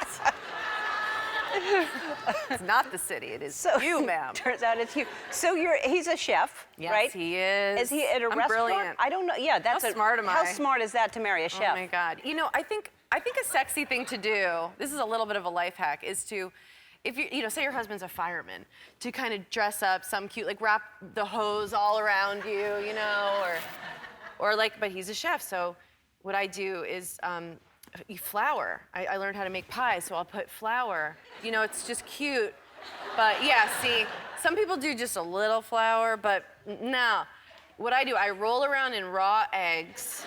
It's not the city, it is you, ma'am. Turns out it's you. So he's a chef, Yes, right? he is. Is he at a I'm restaurant? brilliant. I don't know. Yeah, that's How smart am I? How smart is that to marry a chef? Oh my God. You know, I think a sexy thing to do, this is a little bit of a life hack, is to, if you know, say your husband's a fireman, to kind of dress up some cute, like wrap the hose all around you know, or like, but he's a chef, so what I do is, flour. I learned how to make pies, so I'll put flour. You know, it's just cute. But yeah, see, some people do just a little flour, but no. What I do, I roll around in raw eggs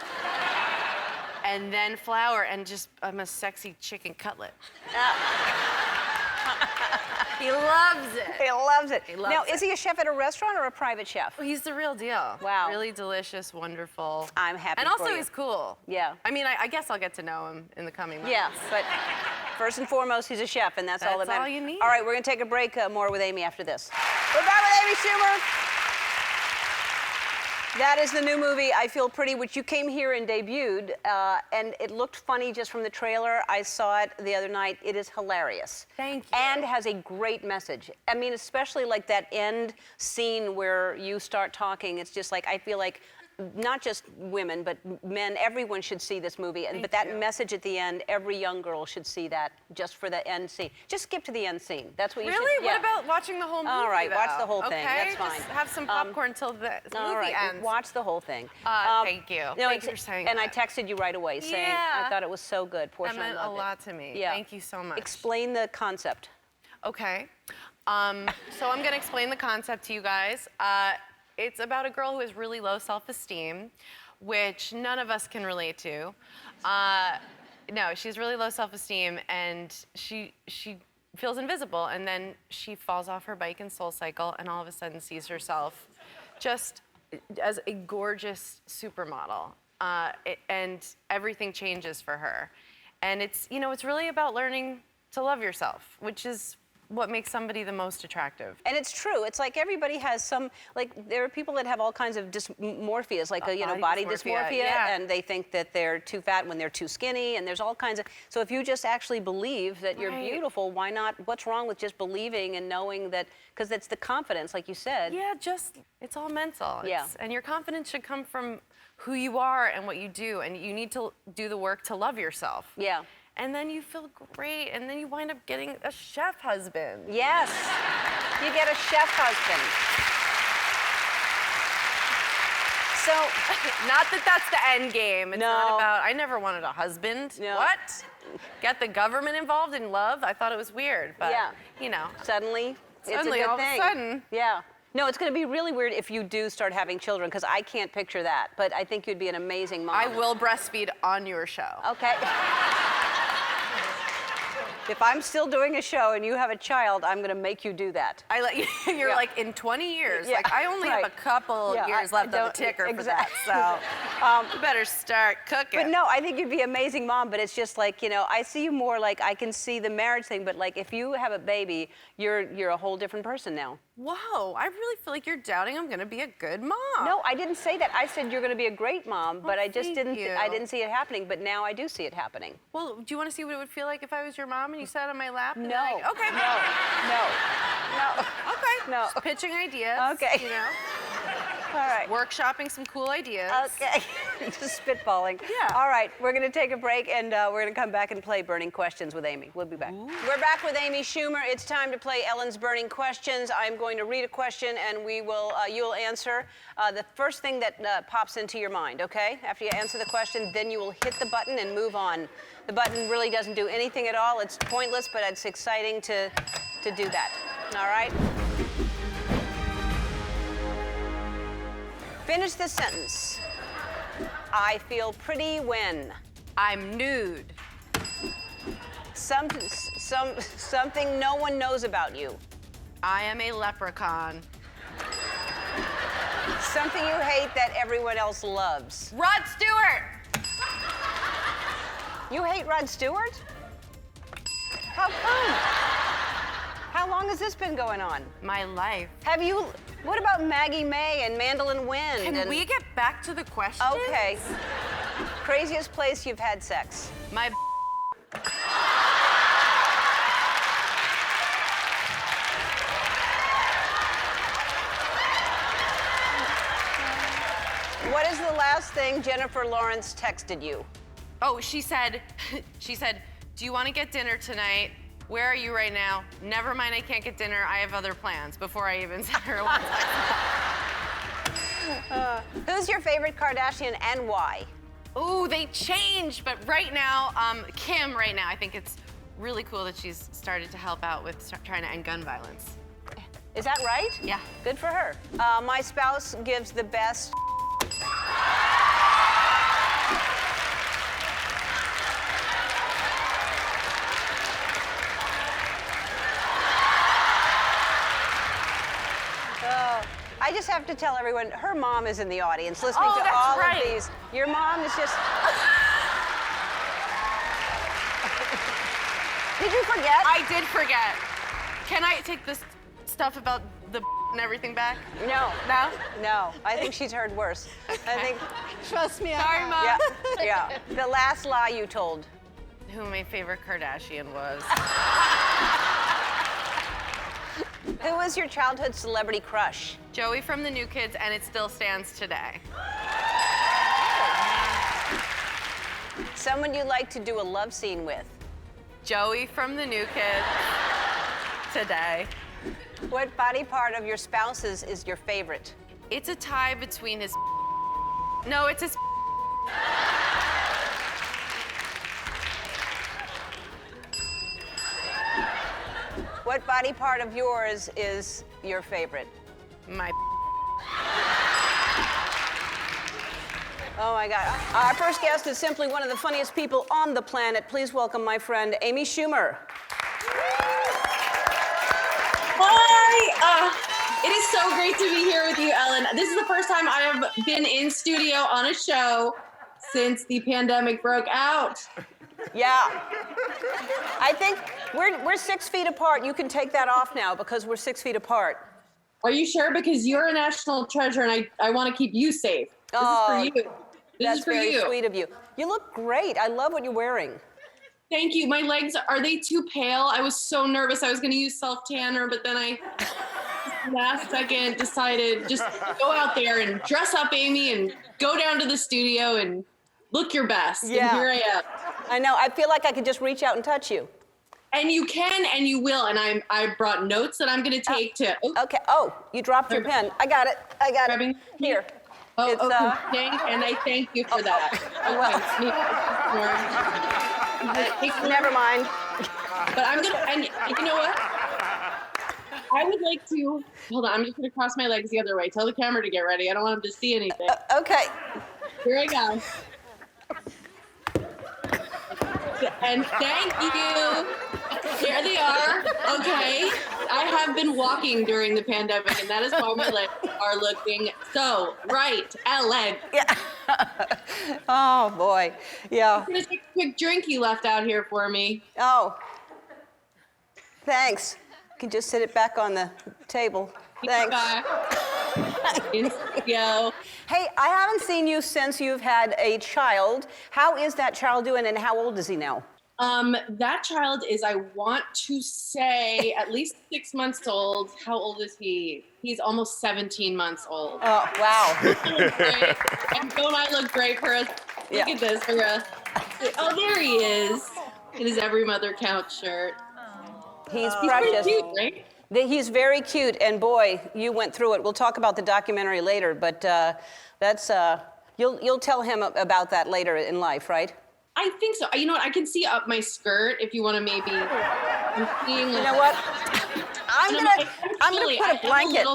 and then flour and I'm a sexy chicken cutlet. He loves it. He loves it. He loves now, it. is he a chef at a restaurant or a private chef? He's the real deal. Wow. Really delicious, wonderful. I'm happy And for also you. he's cool. Yeah. I mean, I guess I'll get to know him in the coming months. Yeah, but first and foremost, he's a chef, and that's all that That's matters. all you need. All right, we're going to take a break. More with Amy after this. We're back with Amy Schumer. That is the new movie, I Feel Pretty, which you came here and debuted, and it looked funny just from the trailer. I saw it the other night. It is hilarious. Thank you. And has a great message. I mean, especially like that end scene where you start talking. It's just like, I feel like not just women, but men, everyone should see this movie. But that message at the end, every young girl should see that just for the end scene. Just skip to the end scene. That's what you should. Really? Yeah. What about watching the whole movie? All right, watch though? the whole thing. Okay, That's fine. Just have some popcorn till the All movie right, ends. watch the whole thing. Thank you. No, Thank you for saying and that. I texted you right away saying Yeah. I thought it was so good. Portia, That meant I a loved lot to me. Yeah. Thank you so much. Explain the concept. Okay. So I'm going to explain the concept to you guys. It's about a girl who has really low self-esteem, which none of us can relate to. No, she's really low self-esteem, and she feels invisible, and then she falls off her bike and SoulCycle, and all of a sudden sees herself just as a gorgeous supermodel, and everything changes for her. And it's, you know, it's really about learning to love yourself, which is what makes somebody the most attractive. And it's true. It's like everybody has some, like there are people that have all kinds of dysmorphias, like body dysmorphia, yeah. and they think that they're too fat when they're too skinny, and there's all kinds of. So if you just actually believe that you're Right. beautiful, why not? What's wrong with just believing and knowing that? Because it's the confidence, like you said. Yeah, just, it's all mental. Yeah. And your confidence should come from who you are and what you do, and you need to do the work to love yourself. Yeah. And then you feel great, and then you wind up getting a chef husband. Yes. You get a chef husband. So, Not that that's the end game. It's No. not about, I never wanted a husband. No. What? Get the government involved in love? I thought it was weird, but, Yeah. you know. suddenly, it's a Suddenly, good all of a thing. sudden. Yeah. No, it's going to be really weird if you do start having children, because I can't picture that. But I think you'd be an amazing mom. I will breastfeed on your show. Okay. If I'm still doing a show and you have a child, I'm going to make you do that. I let you, you're Yeah. like, in 20 years. Yeah, Like, I only have right. a couple Yeah, years I left on the don't- ticker for exactly. that, so you better start cooking. But no, I think you'd be an amazing mom, but it's just like, I see you more like, I can see the marriage thing, but like if you have a baby, you're a whole different person now. Whoa, I really feel like you're doubting I'm gonna be a good mom. No, I didn't say that. I said you're going to be a great mom, but I just thank didn't. I you. didn't see it happening. But now I do see it happening. Well, do you want to see what it would feel like if I was your mom and you sat on my lap? And No. like, okay. No. Okay. No. Just pitching ideas. Okay. You know. All right. Workshopping some cool ideas. Okay. Just spitballing. Yeah. All right, we're going to take a break, and we're going to come back and play Burning Questions with Amy. We'll be back. We're back with Amy Schumer. It's time to play Ellen's Burning Questions. I'm going to read a question, and you'll answer the first thing that pops into your mind, okay? After you answer the question, then you will hit the button and move on. The button really doesn't do anything at all. It's pointless, but it's exciting to do that. All right? Finish this sentence. I feel pretty when I'm nude. something no one knows about you. I am a leprechaun. Something you hate that everyone else loves. Rod Stewart. You hate Rod Stewart? How come? How long has this been going on? My life. What about Maggie May and Mandolin Wind? Can we get back to the question? Okay. Craziest place you've had sex? My What is the last thing Jennifer Lawrence texted you? Oh, she said, do you want to get dinner tonight? Where are you right now? Never mind, I can't get dinner. I have other plans. Before I even said her one Who's your favorite Kardashian and why? Ooh, they changed, but right now, Kim right now, I think it's really cool that she's started to help out with trying to end gun violence. Is that right? Yeah. Good for her. My spouse gives the best. I just have to tell everyone, her mom is in the audience listening to that's all right. of these. Your mom is just. Did you forget? I did forget. Can I take this stuff about the and everything back? No. No? No. I think she's heard worse. I think. Trust me. Sorry, Mom. Yeah. Yeah. The last lie you told. Who my favorite Kardashian was. Who was your childhood celebrity crush? Joey from the New Kids, and it still stands today. Someone you like to do a love scene with? Joey from the New Kids, today. What body part of your spouse's is your favorite? It's a tie between his. No, it's his. What body part of yours is your favorite? My. Oh my God. Our first guest is simply one of the funniest people on the planet. Please welcome my friend, Amy Schumer. Hi! It is so great to be here with you, Ellen. This is the first time I have been in studio on a show since the pandemic broke out. Yeah. I think we're 6 feet apart. You can take that off now because we're 6 feet apart. Are you sure? Because you're a national treasure and I want to keep you safe. This is for you. This is for very you. sweet of you. You look great. I love what you're wearing. Thank you. My legs, are they too pale? I was so nervous I was going to use self-tanner, but then I last second decided just go out there and dress up, Amy, and go down to the studio and look your best. Yeah. And here I am. I know. I feel like I could just reach out and touch you. And you can and you will. And I brought notes that I'm going to take to. Oh, Okay. Oh, you dropped your pen. I got it. Grabbing- Here. oh, It's, and I thank you for that. Okay. Never mind. But I'm going to, and you know what? I would like to, hold on, I'm just going to cross my legs the other way. Tell the camera to get ready. I don't want them to see anything. Okay. Here I go. And thank you. Here they are. Okay. I have been walking during the pandemic, and that is why my legs are looking so right. Ellen. Yeah. Oh, boy. Yeah. There's a quick drink you left out here for me. Oh. Thanks. You can just sit it back on the table. Thanks. Yo. Hey, I haven't seen you since you've had a child. How is that child doing, and how old is he now? That child is, I want to say, at least 6 months old. How old is he? He's almost 17 months old. Oh, wow. Great. And don't I look great for us? Look at this. Oh, there he is. In his Every Mother Counts shirt. He's He's precious. pretty cute, right? He's very cute, and boy, you went through it. We'll talk about the documentary later, but that's you'll tell him about that later in life, right? I think so. You know what? I can see up my skirt if you want to maybe. I'm seeing. You know what? I'm gonna put a blanket.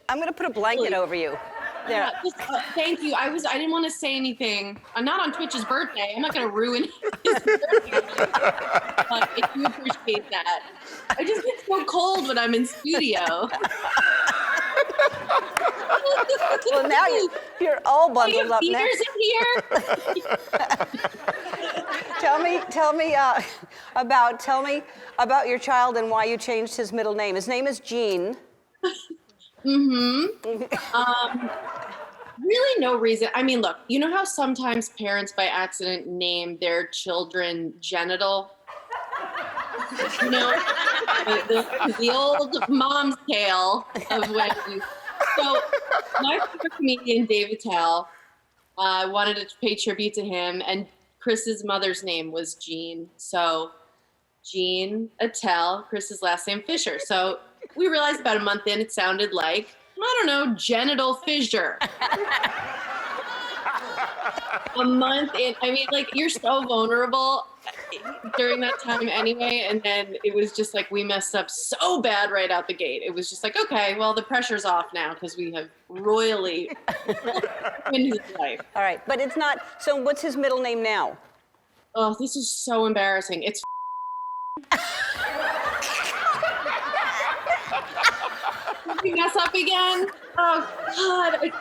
I'm gonna put a blanket over you. There. Yeah, just, thank you. I didn't want to say anything. I'm not on Twitch's birthday. I'm not going to ruin his birthday. If you appreciate that. I just get so cold when I'm in studio. Well, now you're all bundled up now. Theaters in here. Tell me about your child and why you changed his middle name. His name is Gene. Really no reason. I mean, look, you know how sometimes parents by accident name their children genital? You know, the old mom's tale of when. So my favorite comedian, Dave Attell, wanted to pay tribute to him, and Chris's mother's name was Jean. So Jean Attell, Chris's last name Fisher. So we realized about a month in, it sounded like, I don't know, genital fissure. A month in, I mean, like, you're so vulnerable during that time anyway. And then it was just like, we messed up so bad right out the gate. It was just like, okay, well, the pressure's off now because we have royally in his life. All right, but it's not, so what's his middle name now? Oh, this is so embarrassing. It's Did we mess up again? Oh God,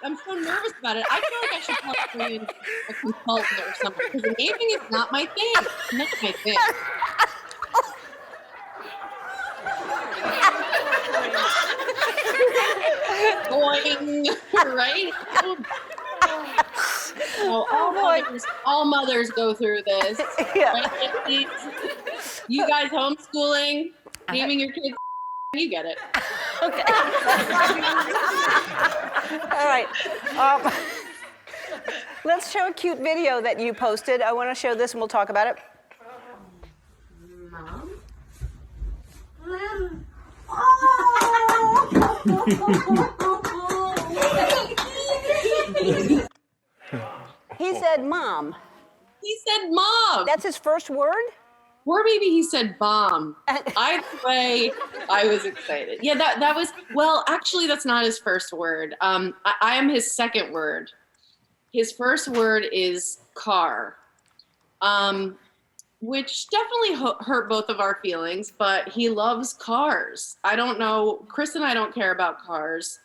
I'm so nervous about it. I feel like I should probably be a consultant or something because naming is not my thing. Not my thing. Boing, right? Oh, all mothers go through this. Yeah. Right? You guys homeschooling, naming your kids, you get it. Okay. All right. Let's show a cute video that you posted. I want to show this and we'll talk about it. He said, Mom. He said, Mom. That's his first word? Or maybe he said bomb. Either way, I was excited. Yeah, that was, well, actually, that's not his first word. I am his second word. His first word is car, which definitely hurt both of our feelings, but he loves cars. I don't know, Chris and I don't care about cars,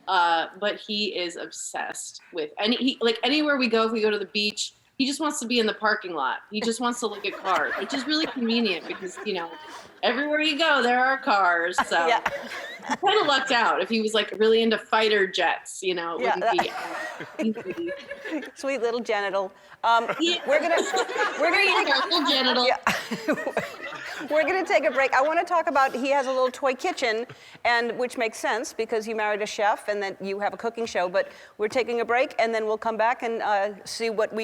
but he is obsessed with, anywhere we go, if we go to the beach, he just wants to be in the parking lot. He just wants to look at cars, which is really convenient because, you know, everywhere you go, there are cars. So Yeah. I kind of lucked out. If he was like really into fighter jets, you know, it wouldn't be easy. Sweet little genital. Yeah. We're gonna Careful, genital. We're gonna take a break. I want to talk about he has a little toy kitchen, and which makes sense because you married a chef and then you have a cooking show. But we're taking a break, and then we'll come back and see what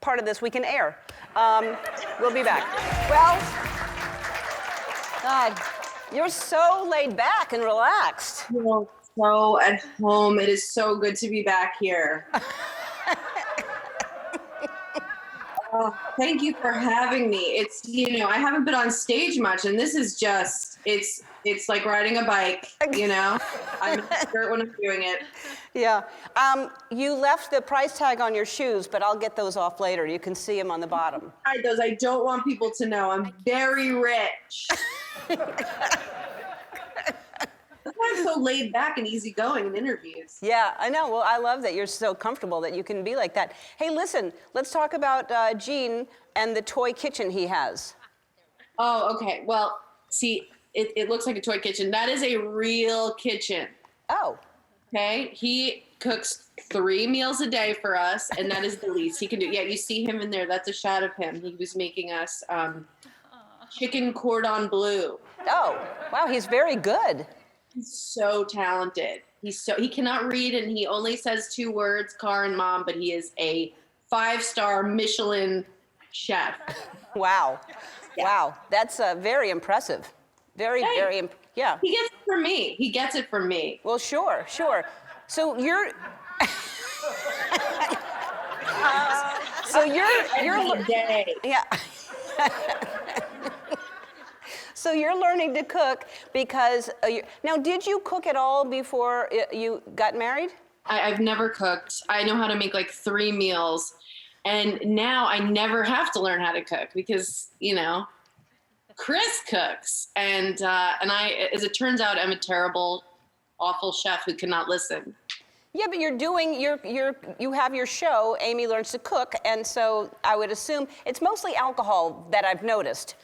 part of this we can air. We'll be back. Well, God, you're so laid back and relaxed. Feel so at home. It is so good to be back here. Oh, thank you for having me. It's, you know, I haven't been on stage much, and this is just, it's like riding a bike, you know? I'm in a skirt when I'm doing it. Yeah. You left the price tag on your shoes, but I'll get those off later. You can see them on the bottom. Hide those. I don't want people to know. I'm very rich. That's why I'm so laid back and easygoing in interviews. Yeah, I know. Well, I love that you're so comfortable that you can be like that. Hey, listen, let's talk about Gene and the toy kitchen he has. Oh, okay. Well, see, it looks like a toy kitchen. That is a real kitchen. Oh. Okay. cooks 3 meals a day for us, and that is the least he can do. Yeah, you see him in there. That's a shot of him. He was making us chicken cordon bleu. Oh, wow, he's very good. He's so talented. He cannot read, and he only says 2 words, car and mom, but he is a 5-star Michelin chef. Wow. Yeah. Wow, that's very impressive. Very, yeah. He gets it from me. He gets it from me. Well, sure. So you're... Every day. Yeah. So you're learning to cook because now, did you cook at all before you got married? I've never cooked. I know how to make like 3 meals, and now I never have to learn how to cook because Chris cooks, and I, as it turns out, I'm a terrible, awful chef who cannot listen. Yeah, but you have your show, Amy Learns to Cook, and so I would assume it's mostly alcohol that I've noticed.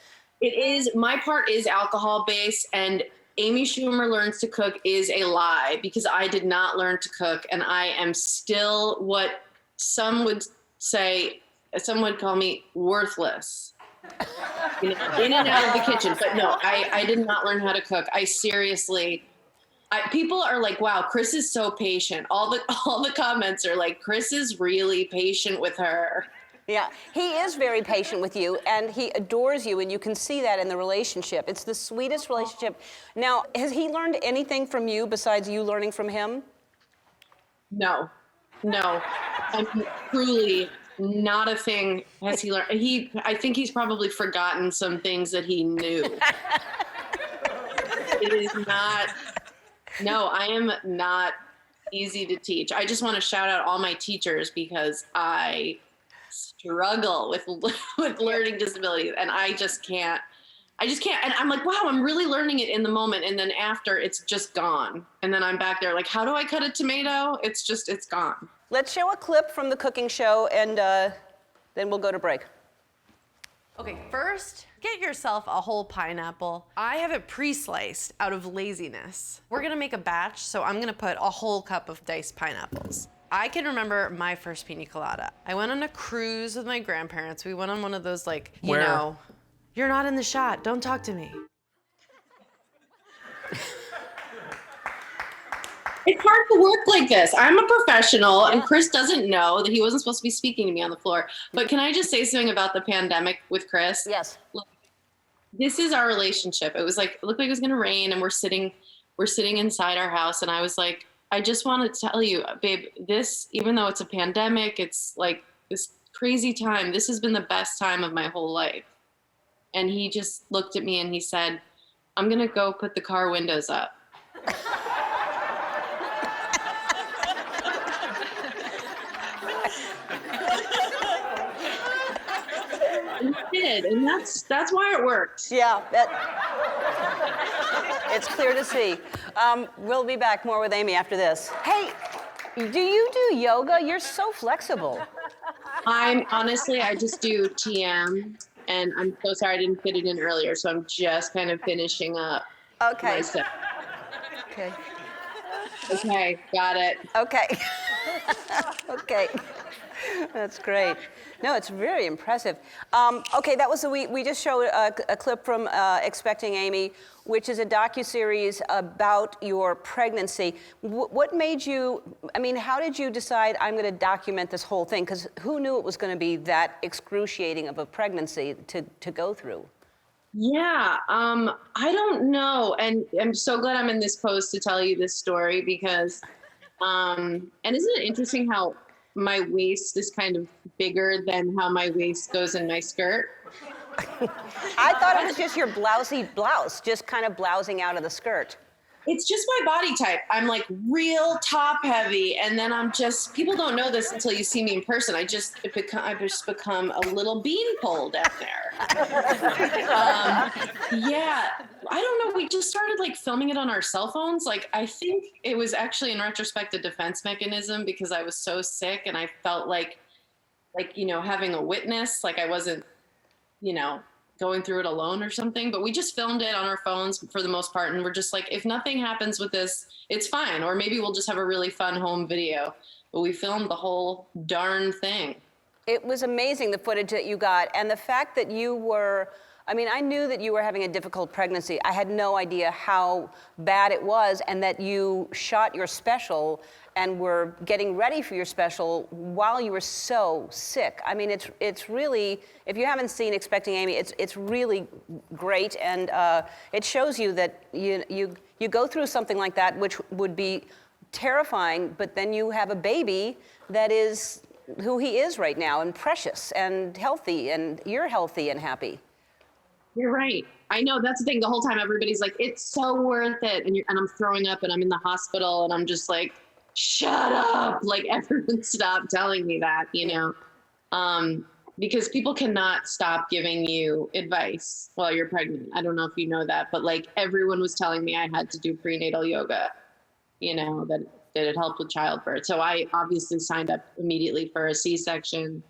It is, my part is alcohol based, and Amy Schumer Learns to Cook is a lie because I did not learn to cook, and I am still what some would say, some would call me worthless. In and out of the kitchen. But no, I did not learn how to cook. I seriously, people are like, wow, Chris is so patient. All the comments are like, Chris is really patient with her. Yeah, he is very patient with you, and he adores you, and you can see that in the relationship. It's the sweetest relationship. Now, has he learned anything from you besides you learning from him? No. I'm truly not a thing has he learned. I think he's probably forgotten some things that he knew. It is not, no, I am not easy to teach. I just want to shout out all my teachers because I struggle with learning disabilities, and I just can't. And I'm like, wow, I'm really learning it in the moment. And then after, it's just gone. And then I'm back there like, how do I cut a tomato? It's gone. Let's show a clip from the cooking show, and then we'll go to break. Okay, first, get yourself a whole pineapple. I have it pre-sliced out of laziness. We're gonna make a batch, so I'm gonna put a whole cup of diced pineapples. I can remember my first pina colada. I went on a cruise with my grandparents. We went on one of those, like, you're not in the shot, don't talk to me. It's hard to work like this. I'm a professional, and Chris doesn't know that he wasn't supposed to be speaking to me on the floor. But can I just say something about the pandemic with Chris? Yes. Look, this is our relationship. It was like, it looked like it was gonna rain, and we're sitting inside our house, and I was like, I just want to tell you, babe, this, even though it's a pandemic, it's like this crazy time, this has been the best time of my whole life. And he just looked at me and he said, I'm gonna go put the car windows up. And he did, and that's why it worked. Yeah, it's clear to see. We'll be back more with Amy after this. Hey, do you do yoga? You're so flexible. I just do TM, and I'm so sorry I didn't fit it in earlier, so I'm just kind of finishing up. Okay. My stuff. Okay. Okay, got it. Okay. Okay. That's great. No, it's very impressive. Okay, that was we just showed a clip from Expecting Amy, which is a docuseries about your pregnancy. What made you, I mean, how did you decide I'm going to document this whole thing? Because who knew it was going to be that excruciating of a pregnancy to go through? Yeah, I don't know. And I'm so glad I'm in this post to tell you this story because, and isn't it interesting how my waist is kind of bigger than how my waist goes in my skirt? I thought it was just your blousy blouse, just kind of blousing out of the skirt. It's just my body type. I'm like real top heavy, and then I'm just, people don't know this until you see me in person. I've just become a little beanpole down there. Yeah, I don't know. We just started like filming it on our cell phones. Like, I think it was actually in retrospect a defense mechanism because I was so sick and I felt like, you know, having a witness, like I wasn't, you know, going through it alone or something, but we just filmed it on our phones for the most part. And we're just like, if nothing happens with this, it's fine. Or maybe we'll just have a really fun home video. But we filmed the whole darn thing. It was amazing, the footage that you got. And the fact that you were, I mean, I knew that you were having a difficult pregnancy. I had no idea how bad it was, and that you shot your special and were getting ready for your special while you were so sick. I mean, it's really, if you haven't seen Expecting Amy, it's really great, and it shows you that you go through something like that, which would be terrifying, but then you have a baby that is who he is right now, and precious and healthy, and you're healthy and happy. You're right. I know, that's the thing. The whole time everybody's like, it's so worth it. And I'm throwing up and I'm in the hospital and I'm just like, shut up. Like, everyone stop telling me that, you know? Because people cannot stop giving you advice while you're pregnant. I don't know if you know that, but like everyone was telling me I had to do prenatal yoga, you know, that it helped with childbirth. So I obviously signed up immediately for a C-section.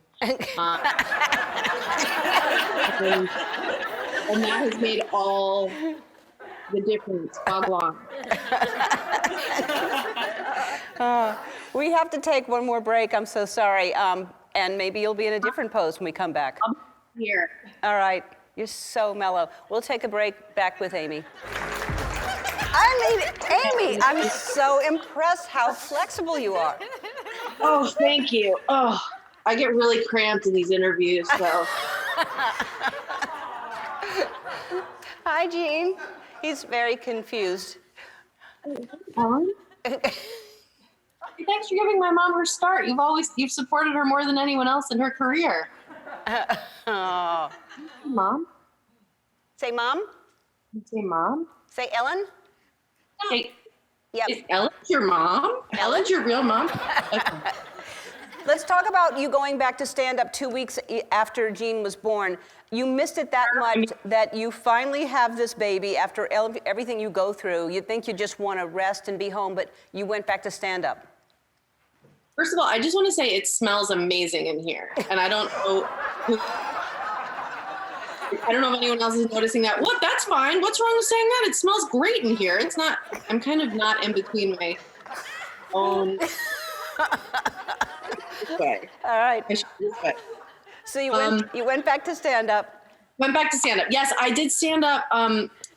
And that has made all the difference. Bhagwan. We have to take one more break. I'm so sorry. And maybe you'll be in a different pose when we come back. I'll be here. All right. You're so mellow. We'll take a break. Back with Amy. I mean, Amy, I'm so impressed how flexible you are. Oh, thank you. Oh, I get really cramped in these interviews, so. Hi, Gene. He's very confused. Ellen? Thanks for giving my mom her start. You've supported her more than anyone else in her career. Oh. Mom? Say mom. Say mom? Say Ellen. Hey, Yep. is Ellen your mom? Ellen's your real mom? Okay. Let's talk about you going back to stand-up 2 weeks after Gene was born. You missed it that much that you finally have this baby after everything you go through. You think you just want to rest and be home, but you went back to stand-up. First of all, I just want to say it smells amazing in here. And I don't know if anyone else is noticing that. What? That's fine. What's wrong with saying that? It smells great in here. It's not, I'm kind of not in between my own. Way. All right. So you went back to stand-up. Went back to stand-up. Yes, I did stand-up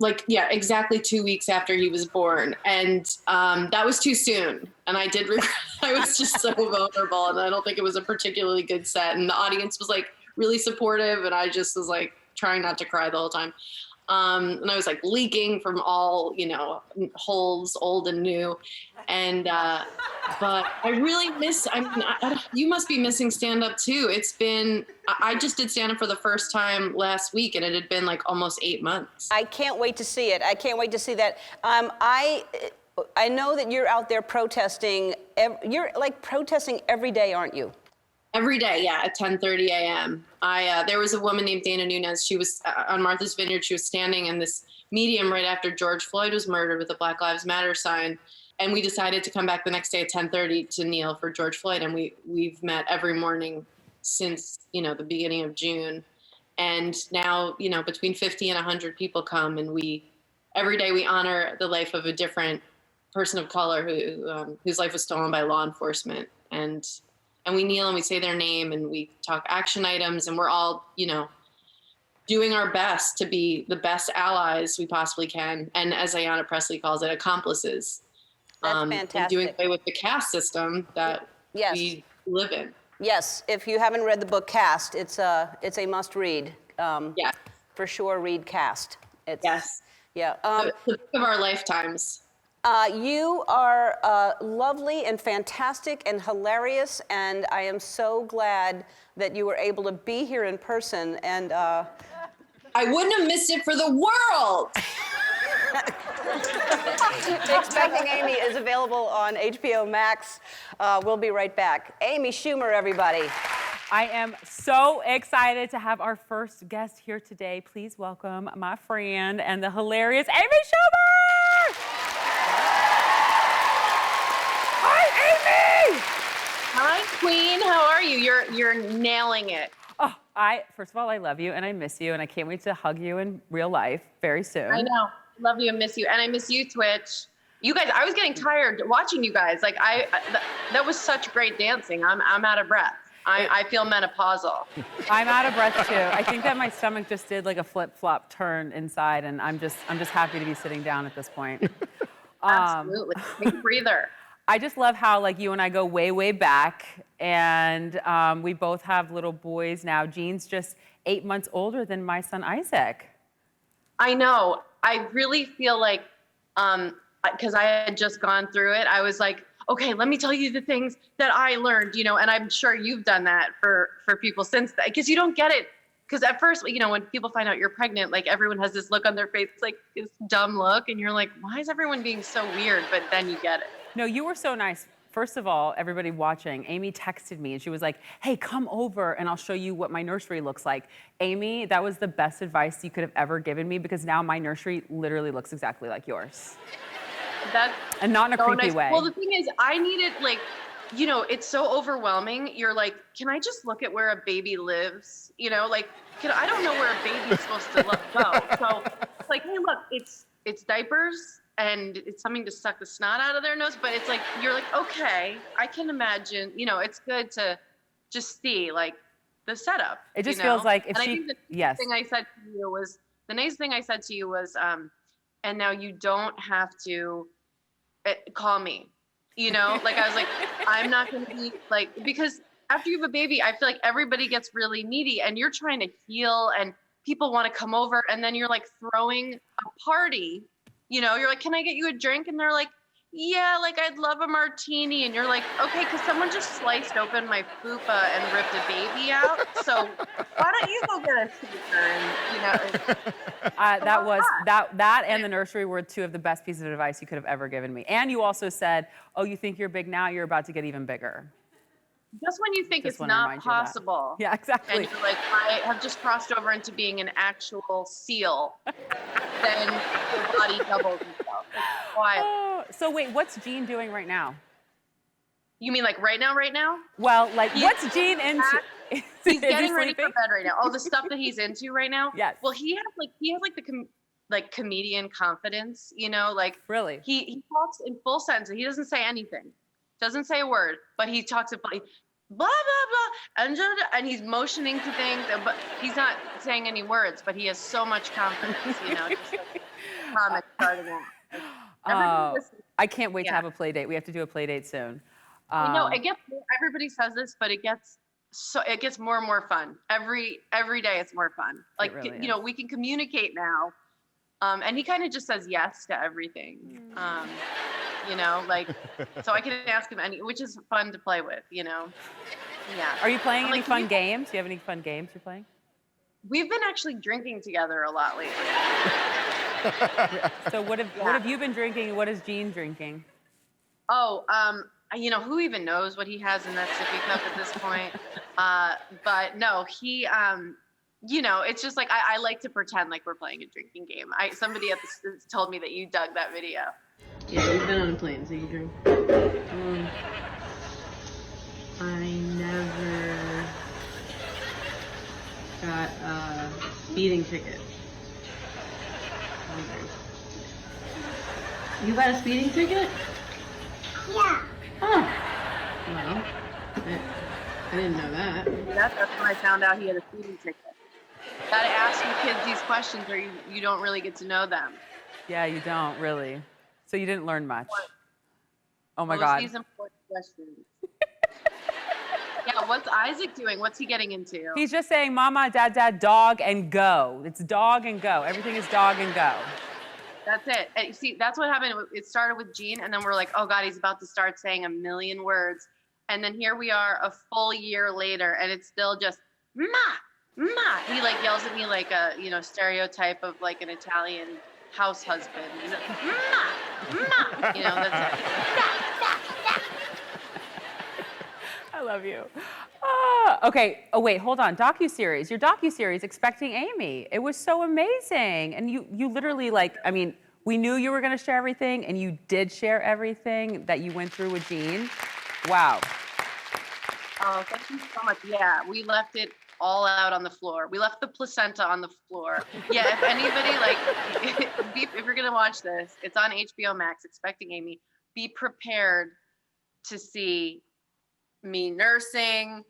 exactly 2 weeks after he was born. And that was too soon. And I did regret, I was just so vulnerable, and I don't think it was a particularly good set. And the audience was like really supportive, and I just was like trying not to cry the whole time. And I was like leaking from all, you know, holes, old and new. And, but I really miss, you must be missing stand-up too. I just did stand-up for the first time last week, and it had been like almost 8 months. I can't wait to see it. I can't wait to see that. I know that you're out there protesting. You're like protesting every day, aren't you? Every day, yeah, at 10:30 a.m. There was a woman named Dana Nunes. She was on Martha's Vineyard. She was standing in this medium right after George Floyd was murdered with a Black Lives Matter sign. And we decided to come back the next day at 10:30 to kneel for George Floyd. And we've met every morning since, you know, the beginning of June. And now, you know, between 50 and 100 people come, and every day we honor the life of a different person of color whose life was stolen by law enforcement. And we kneel and we say their name and we talk action items, and we're all, you know, doing our best to be the best allies we possibly can. And as Ayanna Pressley calls it, accomplices. That's fantastic. And doing away with the caste system that we live in. Yes, if you haven't read the book Caste, it's a must read. Yeah. For sure, read Caste. Yes. Yeah. The book of our lifetimes. You are lovely and fantastic and hilarious, and I am so glad that you were able to be here in person. And I wouldn't have missed it for the world. Expecting Amy is available on HBO Max. We'll be right back. Amy Schumer, everybody. I am so excited to have our first guest here today. Please welcome my friend and the hilarious Amy Schumer! Hi, Amy! Hi, Queen. How are you? You're nailing it. Oh, first of all, I love you and I miss you and I can't wait to hug you in real life very soon. I know. Love you and miss you. And I miss you, Twitch. You guys, I was getting tired watching you guys. Like that was such great dancing. I'm out of breath. I feel menopausal. I'm out of breath too. I think that my stomach just did like a flip-flop turn inside, and I'm just happy to be sitting down at this point. Absolutely. Take a breather. I just love how like you and I go way, way back, and we both have little boys now. Jean's just 8 months older than my son Isaac. I know. I really feel like, because I had just gone through it, I was like, okay, let me tell you the things that I learned, you know, and I'm sure you've done that for people since that, because you don't get it. Because at first, you know, when people find out you're pregnant, like everyone has this look on their face, like this dumb look, and you're like, why is everyone being so weird? But then you get it. No, you were so nice. First of all, everybody watching, Amy texted me and she was like, hey, come over and I'll show you what my nursery looks like. Amy, that was the best advice you could have ever given me, because now my nursery literally looks exactly like yours. And not in a creepy way. Well, the thing is, I needed, like, you know, it's so overwhelming. You're like, can I just look at where a baby lives? You know, like, I don't know where a baby's supposed to go. So it's like, hey, look, it's diapers and it's something to suck the snot out of their nose. But it's like, you're like, okay, I can imagine, you know, it's good to just see like the setup. It just feels like if and she, I think the yes. thing I said to you was, the nice thing I said to you was, and now you don't have to call me, you know? Like, I was like, I'm not gonna be like, because after you have a baby, I feel like everybody gets really needy and you're trying to heal and people want to come over, and then you're like throwing a party, you know? You're like, can I get you a drink? And they're like, yeah, like I'd love a martini. And you're like, okay, because someone just sliced open my fupa and ripped a baby out. So why don't you go get a shaker? And, you know. That and the nursery were two of the best pieces of advice you could have ever given me. And you also said, oh, you think you're big now, you're about to get even bigger. Just when you think Just it's wanna not remind you of that. possible. Yeah, exactly. And you're like, I have just crossed over into being an actual seal. Then your body doubles itself. It's wild. Oh, so wait, what's Jean doing right now? You mean like right now? Well, like, what's Jean into? He's Is getting he ready for sleeping? bed right now. Oh, the stuff that he's into right now? Yes. Well, he has the comedian confidence, you know, like Really? he talks in full sentence. He doesn't say anything, doesn't say a word, but he talks about blah blah blah and he's motioning to things, but he's not saying any words, but he has so much confidence, you know, just like comic starting out. I can't wait to have a play date. We have to do a play date soon. You know, everybody says this, but it gets more and more fun. Every day it's more fun. Like, really you know, we can communicate now. And he kind of just says yes to everything. You know, like, so I can ask him which is fun to play with, you know? Yeah. Are you playing any fun games? Do you have any fun games you're playing? We've been actually drinking together a lot lately. So what have you been drinking and what is Jean drinking? Oh, you know, who even knows what he has in that sippy cup at this point? But no, he, you know, it's just like, I like to pretend like we're playing a drinking game. Somebody told me that you dug that video. Yeah, you've been on a plane, so you drink. I never got a speeding ticket. You got a speeding ticket? Yeah. Oh. Well, I didn't know that. That's when I found out he had a speeding ticket. Gotta ask you kids these questions or you don't really get to know them. Yeah, you don't really. So you didn't learn much. Oh my God. These important questions. Yeah, what's Isaac doing? What's he getting into? He's just saying, Mama, Dad, dog, and go. It's dog and go. Everything is dog and go. That's it. And you see, that's what happened. It started with Jean, and then we're like, oh God, he's about to start saying a million words. And then here we are a full year later, and it's still just, ma, ma. He like yells at me like a, you know, stereotype of like an Italian house husband. He's like, ma, ma. You know, that's it. I love you. Okay. Oh, wait, hold on. DocuSeries. Your DocuSeries, Expecting Amy. It was so amazing. And you literally, like, I mean, we knew you were going to share everything, and you did share everything that you went through with Jean. Wow. Oh, thank you so much. Yeah, we left it all out on the floor. We left the placenta on the floor. Yeah, if anybody if you're gonna watch this, it's on HBO Max. Expecting Amy. Be prepared to see me nursing,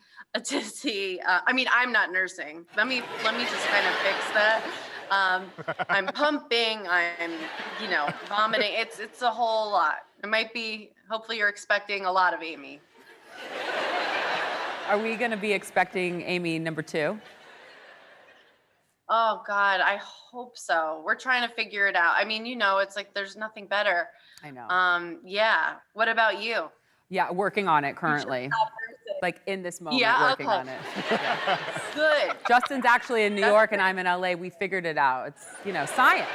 to see. I mean, I'm not nursing. Let me just kind of fix that. I'm pumping. I'm, vomiting. It's a whole lot. It might be. Hopefully, you're expecting a lot of Amy. Are we going to be expecting Amy number 2? Oh God, I hope so. We're trying to figure it out. I mean, it's like there's nothing better. I know. Yeah. What about you? Yeah, working on it currently. Like in this moment, working on it. Yeah. Good. Justin's actually in New York and I'm in LA. We figured it out. It's, science.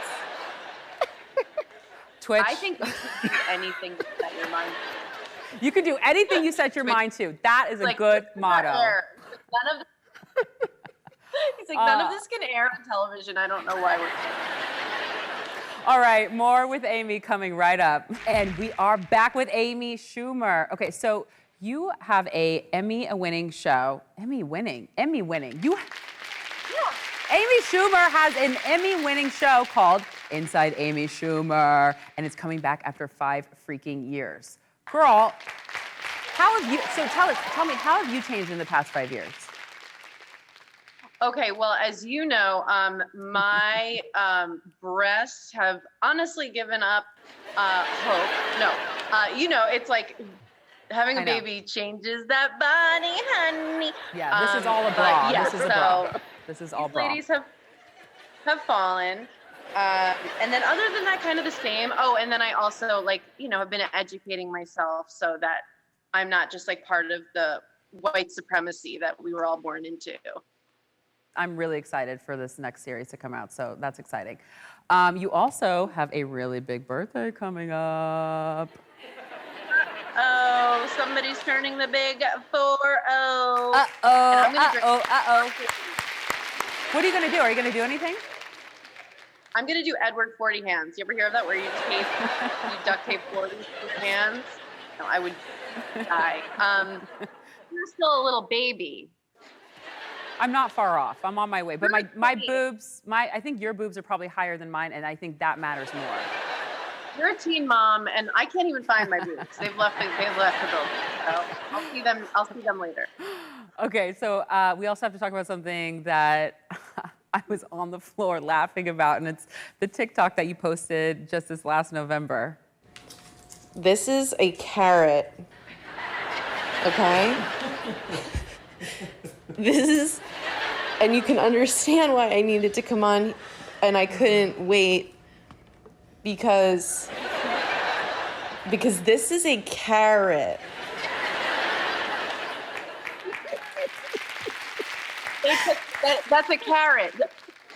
Twitch. I think you can do anything to set your mind. You can do anything you set your mind to. That is a good motto. None of this can air on television. I don't know why we're. All right, more with Amy coming right up. And we are back with Amy Schumer. Okay, so you have a Emmy-winning show. Emmy-winning. Amy Schumer has an Emmy-winning show called Inside Amy Schumer, and it's coming back after 5 freaking years. Girl, tell me, how have you changed in the past 5 years? Okay, well, as you know, my breasts have honestly given up hope. No, it's like having a baby changes that body, honey. Yeah, this is all a bra. Yeah, this is a bra. This is all bra. Ladies have fallen. And then other than that, kind of the same. Oh, and then I also have been educating myself so that I'm not just part of the white supremacy that we were all born into. I'm really excited for this next series to come out, so that's exciting. You also have a really big birthday coming up. Oh, somebody's turning the big 4-0. Uh-oh. What are you gonna do? Are you gonna do anything? I'm gonna do Edward 40 hands. You ever hear of that, where you duct tape 40 to your hands? No, I would die. You're still a little baby. I'm not far off. I'm on my way. But my boobs, I think your boobs are probably higher than mine, and I think that matters more. You're a teen mom, and I can't even find my boobs. They've left the building. So I'll see them later. Okay, so we also have to talk about something that I was on the floor laughing about, and it's the TikTok that you posted just this last November. This is a carrot. Okay? And you can understand why I needed to come on, and I couldn't wait because this is a carrot. That's a carrot.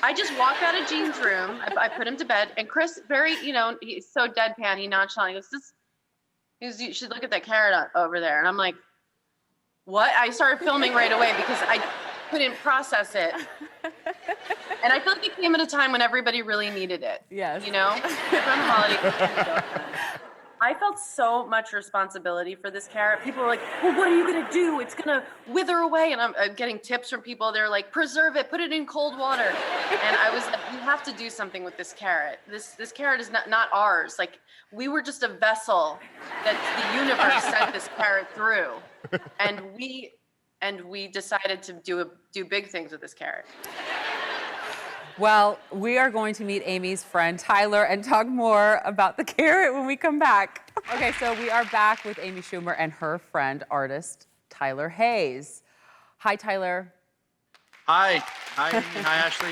I just walked out of Jean's room. I put him to bed, and Chris, he's so deadpan, he nonchalant. He goes, you should look at that carrot over there. And I'm like, what? I started filming right away because I couldn't process it. And I feel like it came at a time when everybody really needed it. Yes. From the holiday. I felt so much responsibility for this carrot. People were like, well, what are you going to do? It's going to wither away. And I'm getting tips from people. They're like, preserve it, put it in cold water. And I was like, you have to do something with this carrot. This carrot is not ours. Like, we were just a vessel that the universe sent this carrot through. And we decided to do big things with this carrot. Well, we are going to meet Amy's friend Tyler and talk more about the carrot when we come back. Okay, so we are back with Amy Schumer and her friend, artist Tyler Hayes. Hi, Tyler. Hi, Ashley.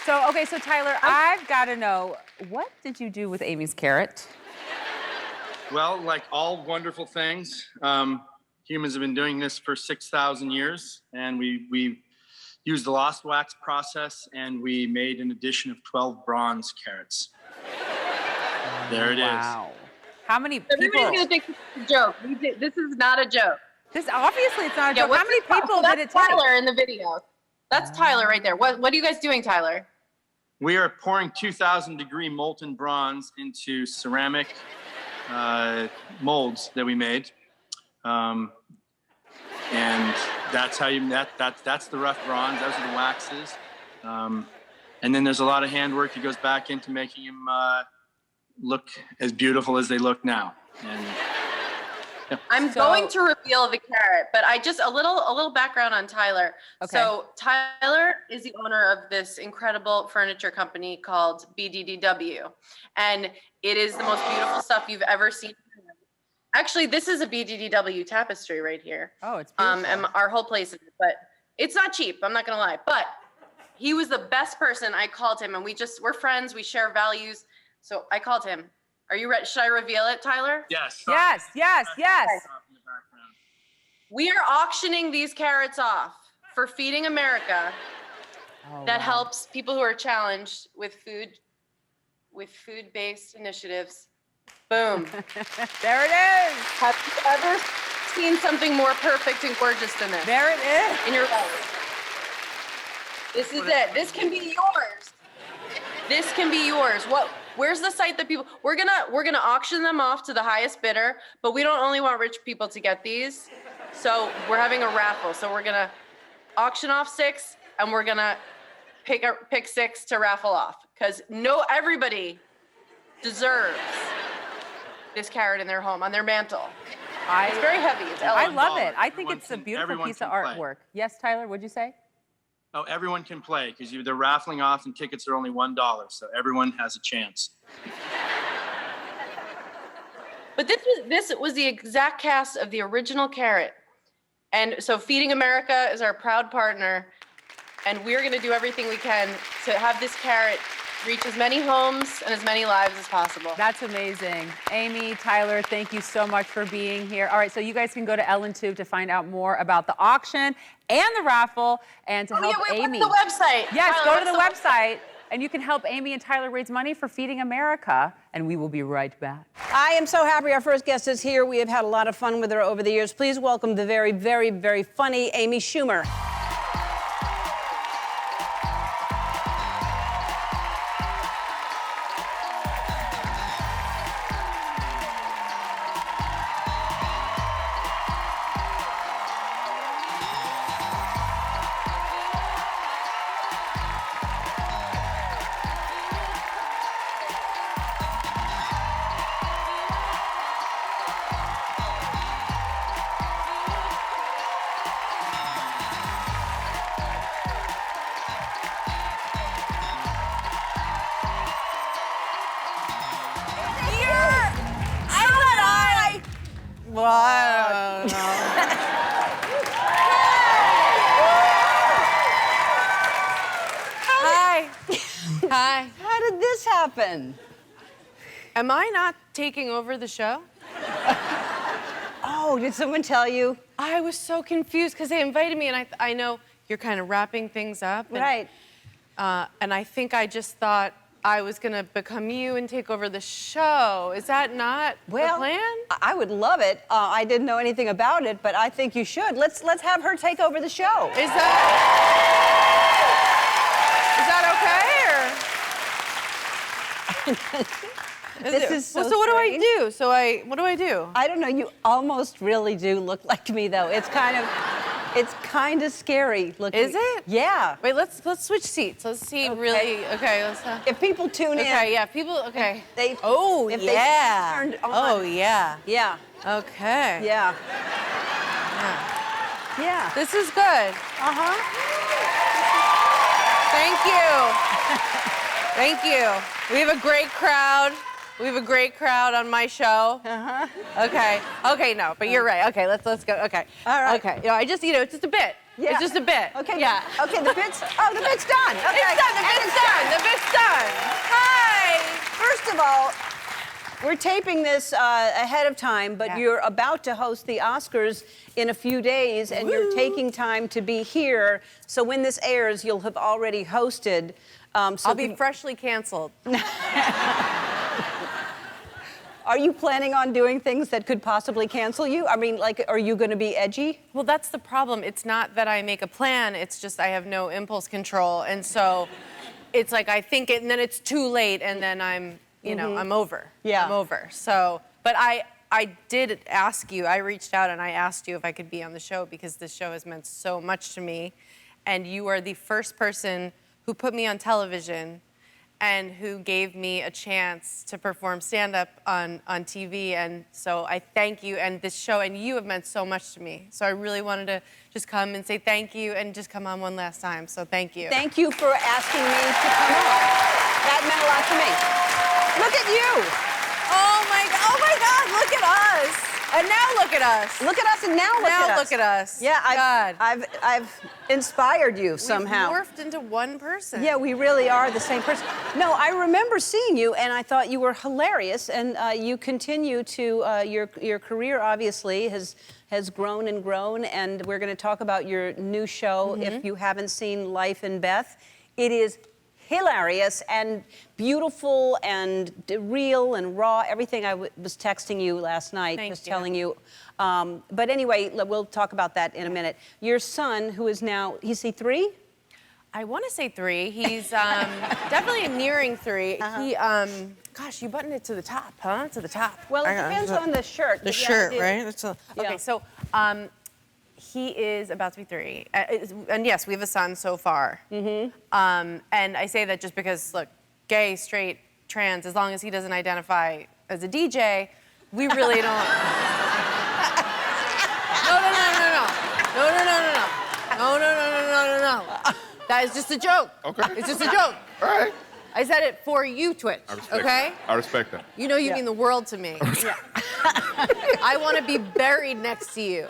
So Tyler, I've got to know, what did you do with Amy's carrot? Well, like all wonderful things, humans have been doing this for 6,000 years, and we used the lost wax process, and we made an addition of 12 bronze carats. There it is. Wow. How many people? Everybody's going to think this is a joke. This is not a joke. Obviously, it's not a joke. How many people did it take? That's Tyler in the video. That's Tyler right there. What are you guys doing, Tyler? We are pouring 2,000-degree molten bronze into ceramic molds that we made. And that's how you that's the rough bronze. Those are the waxes. And then there's a lot of handwork that goes back into making them look as beautiful as they look now. And I'm going to reveal the carrot, but I just a little background on Tyler. Okay. So Tyler is the owner of this incredible furniture company called BDDW, and it is the most beautiful stuff you've ever seen. Actually, this is a BDDW tapestry right here. Oh, it's beautiful. And our whole place is, but it's not cheap. I'm not gonna lie, but he was the best person. I called him, and we're friends. We share values. So I called him. Are you ready? Should I reveal it, Tyler? yes. Yes, yes, yes. We are auctioning these carrots off for Feeding America. That helps people who are challenged with food-based initiatives. Boom. There it is. Have you ever seen something more perfect and gorgeous than this? There it is. In your life. This is it. This can be yours. This can be yours. Where's the site that people? We're gonna auction them off to the highest bidder, but we don't only want rich people to get these. So we're having a raffle. So we're gonna auction off 6, and we're gonna pick 6 to raffle off, because everybody deserves this carrot in their home, on their mantle. It's very heavy. It's I elegant. love it. I think Everyone it's a can- beautiful everyone piece of can play. artwork. Yes, Tyler, what'd you say? Oh, everyone can play because they're raffling off and tickets are only $1, so everyone has a chance. But this was the exact cast of the original Carrot. And so Feeding America is our proud partner, and we're gonna do everything we can to have this carrot reach as many homes and as many lives as possible. That's amazing. Amy, Tyler, thank you so much for being here. All right, so you guys can go to EllenTube to find out more about the auction and the raffle, and to help Amy. What's the website? Yes, Tyler, go to what's the website, and you can help Amy and Tyler raise money for Feeding America, and we will be right back. I am so happy our first guest is here. We have had a lot of fun with her over the years. Please welcome the very, very, very funny Amy Schumer. Well, I don't know. Hi. Hi. How did this happen? Am I not taking over the show? Oh, did someone tell you? I was so confused because they invited me, and I know you're kind of wrapping things up. And, Right. And I think I just thought I was gonna become you and take over the show. Is that not the plan? I would love it. I didn't know anything about it, but I think you should. Let's have her take over the show. Is that okay, or? This is so Well, so what do I strange. do? What do I do? I don't know. You almost really do look like me, though. It's kind of scary looking. Is it? Yeah. Wait, let's switch seats. Let's see. Okay. Really? Okay. Let's. If people tune in. Okay. Yeah. People. Okay. They. Oh if they yeah. turned on. Oh yeah. Yeah. Okay. Yeah. Yeah. Yeah. This is good. Uh-huh. Thank you. Thank you. We have a great crowd. We have a great crowd on my show. Uh-huh. Okay. Okay, no, but you're right. Okay, let's go. Okay. All right. Okay. I just, it's just a bit. Yeah. It's just a bit. Okay. Yeah. Okay, the bit's done. Okay. It's done. The bit's done. Hi. First of all, we're taping this ahead of time, but Yeah. you're about to host the Oscars in a few days, and you're taking time to be here. So when this airs, you'll have already hosted. So I'll be freshly canceled. Are you planning on doing things that could possibly cancel you? I mean, like, are you going to be edgy? Well, that's the problem. It's not that I make a plan. It's just I have no impulse control. And so it's like I think it, and then it's too late, and then I'm, I'm over. Yeah. I'm over. So, but I I did ask you, I reached out and I asked you if I could be on the show because this show has meant so much to me. And you are the first person who put me on television and who gave me a chance to perform stand-up on TV. And so I thank you, and this show, and you have meant so much to me. So I really wanted to just come and say thank you and just come on one last time, so thank you. Thank you for asking me to come on. That meant a lot to me. Look at you. Oh my God, look at us. And now look at us. Look at us and now look at us. Now look at us. Yeah, God. I've inspired you somehow. We've morphed into one person. Yeah, we really are the same person. No, I remember seeing you, and I thought you were hilarious, and you continue to, your career obviously has grown and grown, and we're going to talk about your new show, if you haven't seen Life in Beth. It is hilarious and beautiful and real and raw. Everything I was texting you last night, telling you. But anyway, we'll talk about that in a minute. Your son, who is now, is he 3? I want to say 3. He's definitely nearing 3. He, gosh, you buttoned it to the top, huh? To the top. Well, it depends on the shirt. The shirt, right? Okay, so he is about to be 3. And yes, we have a son so far. And I say that just because, look, gay, straight, trans, as long as he doesn't identify as a DJ, we really don't. No. That is just a joke. Okay. It's just a joke. All right. I said it for you, Twitch. Okay? I respect that. You know you mean the world to me. I want to be buried next to you.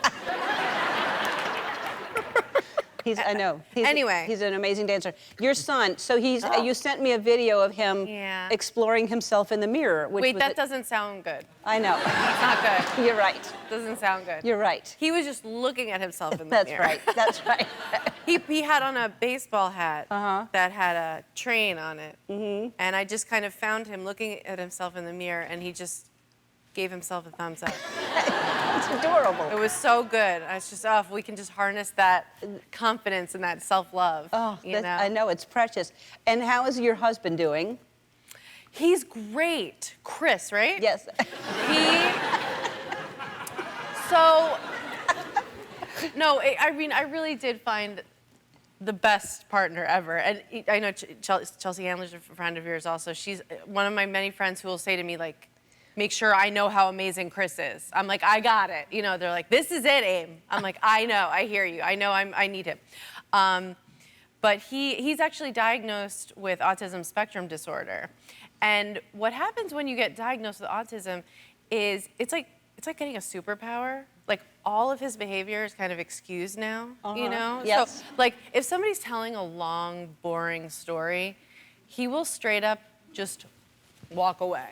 I know. Anyway. He's an amazing dancer. Your son, so you sent me a video of him exploring himself in the mirror. Wait, that doesn't sound good. I know. It's not good. You're right. Doesn't sound good. You're right. He was just looking at himself in the mirror. That's right. He had on a baseball hat that had a train on it. And I just kind of found him looking at himself in the mirror, and he just gave himself a thumbs up. It's adorable. It was so good. I was just, if we can just harness that confidence and that self-love. I know, it's precious. And how is your husband doing? He's great. Chris, right? Yes. I mean, I really did find the best partner ever. And I know Chelsea Handler's a friend of yours also. She's one of my many friends who will say to me, like, make sure I know how amazing Chris is. I'm like, I got it. You know, they're like, this is it, Aim. I'm like, I know, I hear you. I know I need him. But he's actually diagnosed with autism spectrum disorder. And what happens when you get diagnosed with autism is it's like getting a superpower. Like all of his behavior is kind of excused now, you know? Yes. So like if somebody's telling a long, boring story, he will straight up just walk away.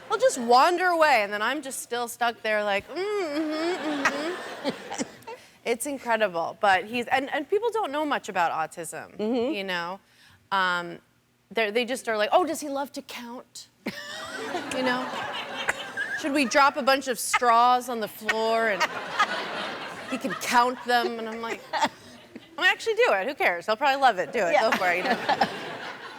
He'll just wander away, and then I'm just still stuck there like, It's incredible, but and people don't know much about autism, you know? They just are like, oh, does he love to count? You know? Should we drop a bunch of straws on the floor and he can count them? And I'm like, actually do it. Who cares? He'll probably love it. Do it. Go for it. You know?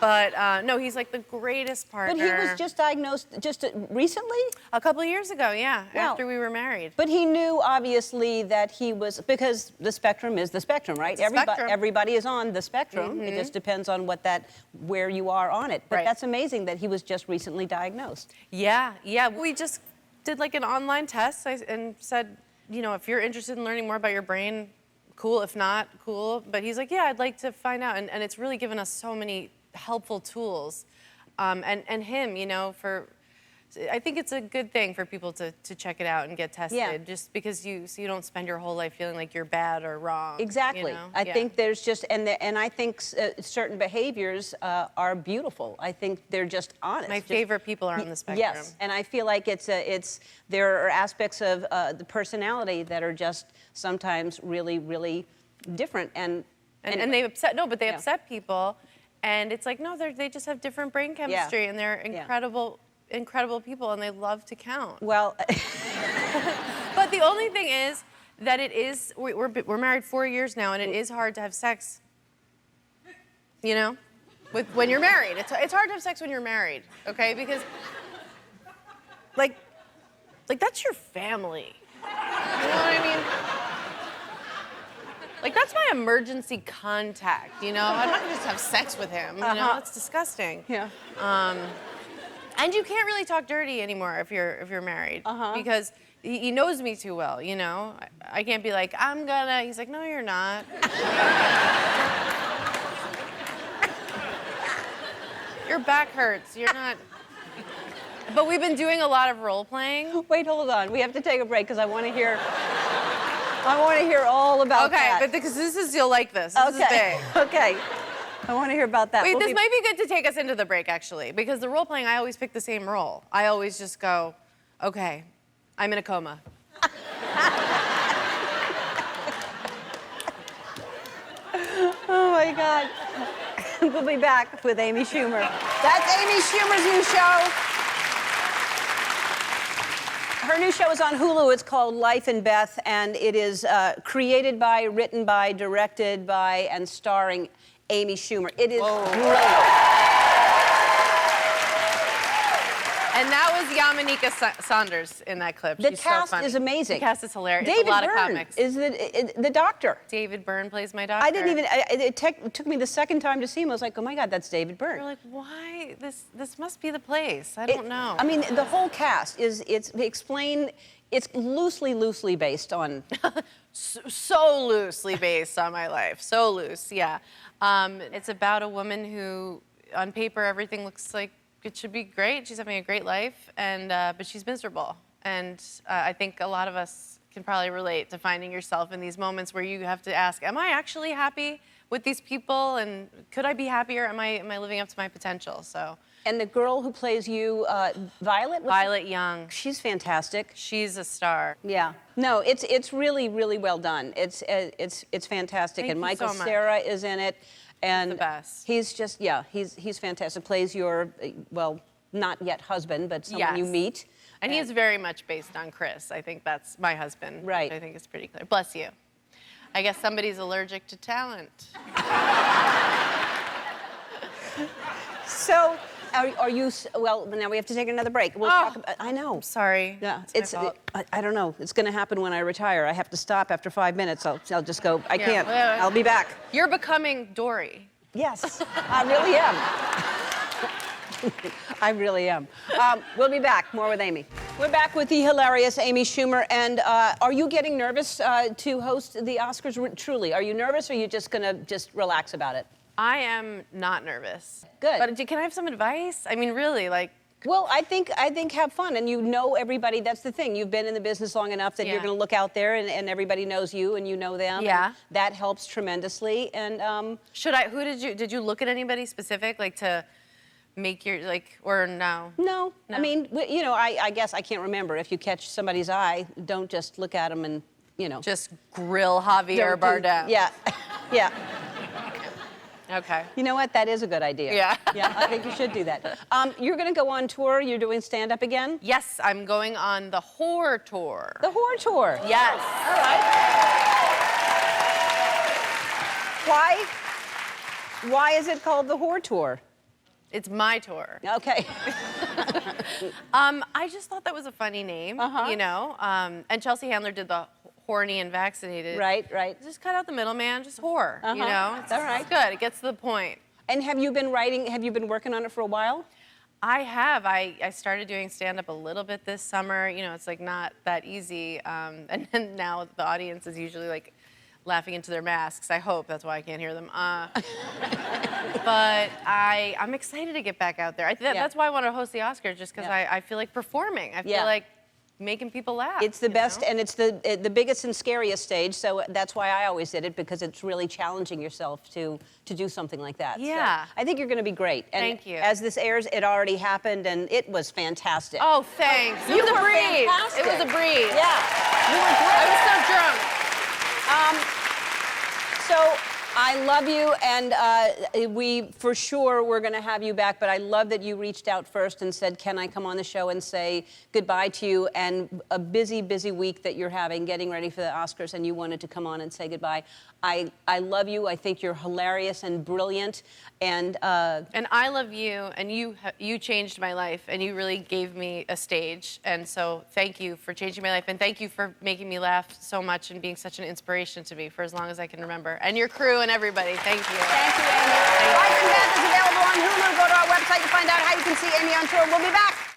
But no, he's like the greatest partner. But he was just diagnosed just recently? A couple of years ago, yeah, Wow. after we were married. But he knew, obviously, that he was, because the spectrum is the spectrum, right? Everybody is on the spectrum. It just depends on where you are on it. But that's amazing that he was just recently diagnosed. Yeah. We just did like an online test and said, you know, if you're interested in learning more about your brain, cool. If not, cool. But he's like, yeah, I'd like to find out. And it's really given us so many helpful tools. And him, you know, I think it's a good thing for people to check it out and get tested, just because so you don't spend your whole life feeling like you're bad or wrong. Exactly. You know? I think there's just, and I think certain behaviors are beautiful. I think they're just honest. My favorite people are on the spectrum. Yes, and I feel like there are aspects of the personality that are just sometimes really, really different. And they upset people. And it's like, no, they just have different brain chemistry, and they're incredible people, and they love to count. Well, but the only thing is that we're married 4 years now, and it is hard to have sex. You know, when you're married, it's hard to have sex when you're married, okay? Because like that's your family. You know what I mean? Like, that's my emergency contact, you know? I'm not gonna just have sex with him, you know? That's disgusting. Yeah. And you can't really talk dirty anymore if you're married. Because he knows me too well, you know? I can't be like, he's like, no, you're not. Your back hurts, you're not. But we've been doing a lot of role playing. Wait, hold on. We have to take a break because I want to hear all about that. Okay, but because you'll like this. This is big. Okay. I want to hear about that. Wait, this might be good to take us into the break, actually, because the role playing, I always pick the same role. I always just go, okay, I'm in a coma. Oh my God. We'll be back with Amy Schumer. That's Amy Schumer's new show. Her new show is on Hulu. It's called Life and Beth, and it is created by, written by, directed by, and starring Amy Schumer. It is brilliant. And that was Yamaneika Saunders in that clip. The She's cast so funny. is amazing. The cast is hilarious. David It's a lot Byrne of comics. is the doctor. David Byrne plays my doctor. I didn't even. It took me the second time to see him. I was like, oh my God, that's David Byrne. We're like, why? This must be the place. I don't know. I mean, the whole cast it's loosely based on. So loosely based on my life. So loose, yeah. It's about a woman who, on paper, everything looks like it should be great. She's having a great life, but she's miserable. And I think a lot of us can probably relate to finding yourself in these moments where you have to ask, am I actually happy with these people? And could I be happier? Am I living up to my potential? So. And the girl who plays you, Violet? Violet Young. She's fantastic. She's a star. Yeah. No, it's really well done. It's fantastic. Thank and you Michael so much. Cera is in it. And the best. He's just he's fantastic. Plays your not yet husband, but someone you meet. And he is very much based on Chris. I think that's my husband. Right. Which I think is pretty clear. Bless you. I guess somebody's allergic to talent. So, are you? Well, now we have to take another break. We'll talk about. I know. I'm sorry. Yeah, it's my fault. I don't know. It's going to happen when I retire. I have to stop after 5 minutes. I'll just go. I can't. well, I'll be back. You're becoming Dory. Yes, I really am. I really am. We'll be back. More with Amy. We're back with the hilarious Amy Schumer. And are you getting nervous to host the Oscars? Truly, are you nervous, or are you just going to just relax about it? I am not nervous. Good. But can I have some advice? I mean, really, like. Well, I think have fun, and you know everybody. That's the thing. You've been in the business long enough that you're going to look out there, and everybody knows you, and you know them. Yeah. And that helps tremendously. And did you look at anybody specific, like to make your or no? No. I mean, I guess I can't remember. If you catch somebody's eye, don't just look at them and just grill Javier Bardem. Yeah. Yeah. Okay. You know what? That is a good idea. Yeah. Yeah, I think you should do that. You're going to go on tour. You're doing stand-up again? Yes, I'm going on the horror tour. The horror tour? Yes. All right. Why is it called the horror tour? It's my tour. Okay. I just thought that was a funny name, and Chelsea Handler did the horny and vaccinated. Right. Just cut out the middleman, just horror, It's all right. It's good. It gets to the point. And have you been working on it for a while? I have. I started doing stand-up a little bit this summer. It's like not that easy. And then now the audience is usually like laughing into their masks. I hope. That's why I can't hear them. But I'm excited to get back out there. That's why I want to host the Oscars, just because I feel like performing. I feel like making people laugh. It's the best, and it's the biggest and scariest stage, so that's why I always did it, because it's really challenging yourself to do something like that. Yeah. So I think you're going to be great. And Thank you. As this airs, it already happened, and it was fantastic. Oh, thanks. It was a breeze. Fantastic. It was a breeze. Yeah. You were great. I was so drunk. So I I love you, and we for sure we're going to have you back. But I love that you reached out first and said, "Can I come on the show and say goodbye to you?" And a busy, busy week that you're having, getting ready for the Oscars, and you wanted to come on and say goodbye. I love you. I think you're hilarious and brilliant, and I love you, and you changed my life, and you really gave me a stage. And so thank you for changing my life, and thank you for making me laugh so much and being such an inspiration to me for as long as I can remember. And your crew and everybody, thank you. thank you, Amy. Life and Death is available on Hulu. Go to our website to find out how you can see Amy on tour. We'll be back.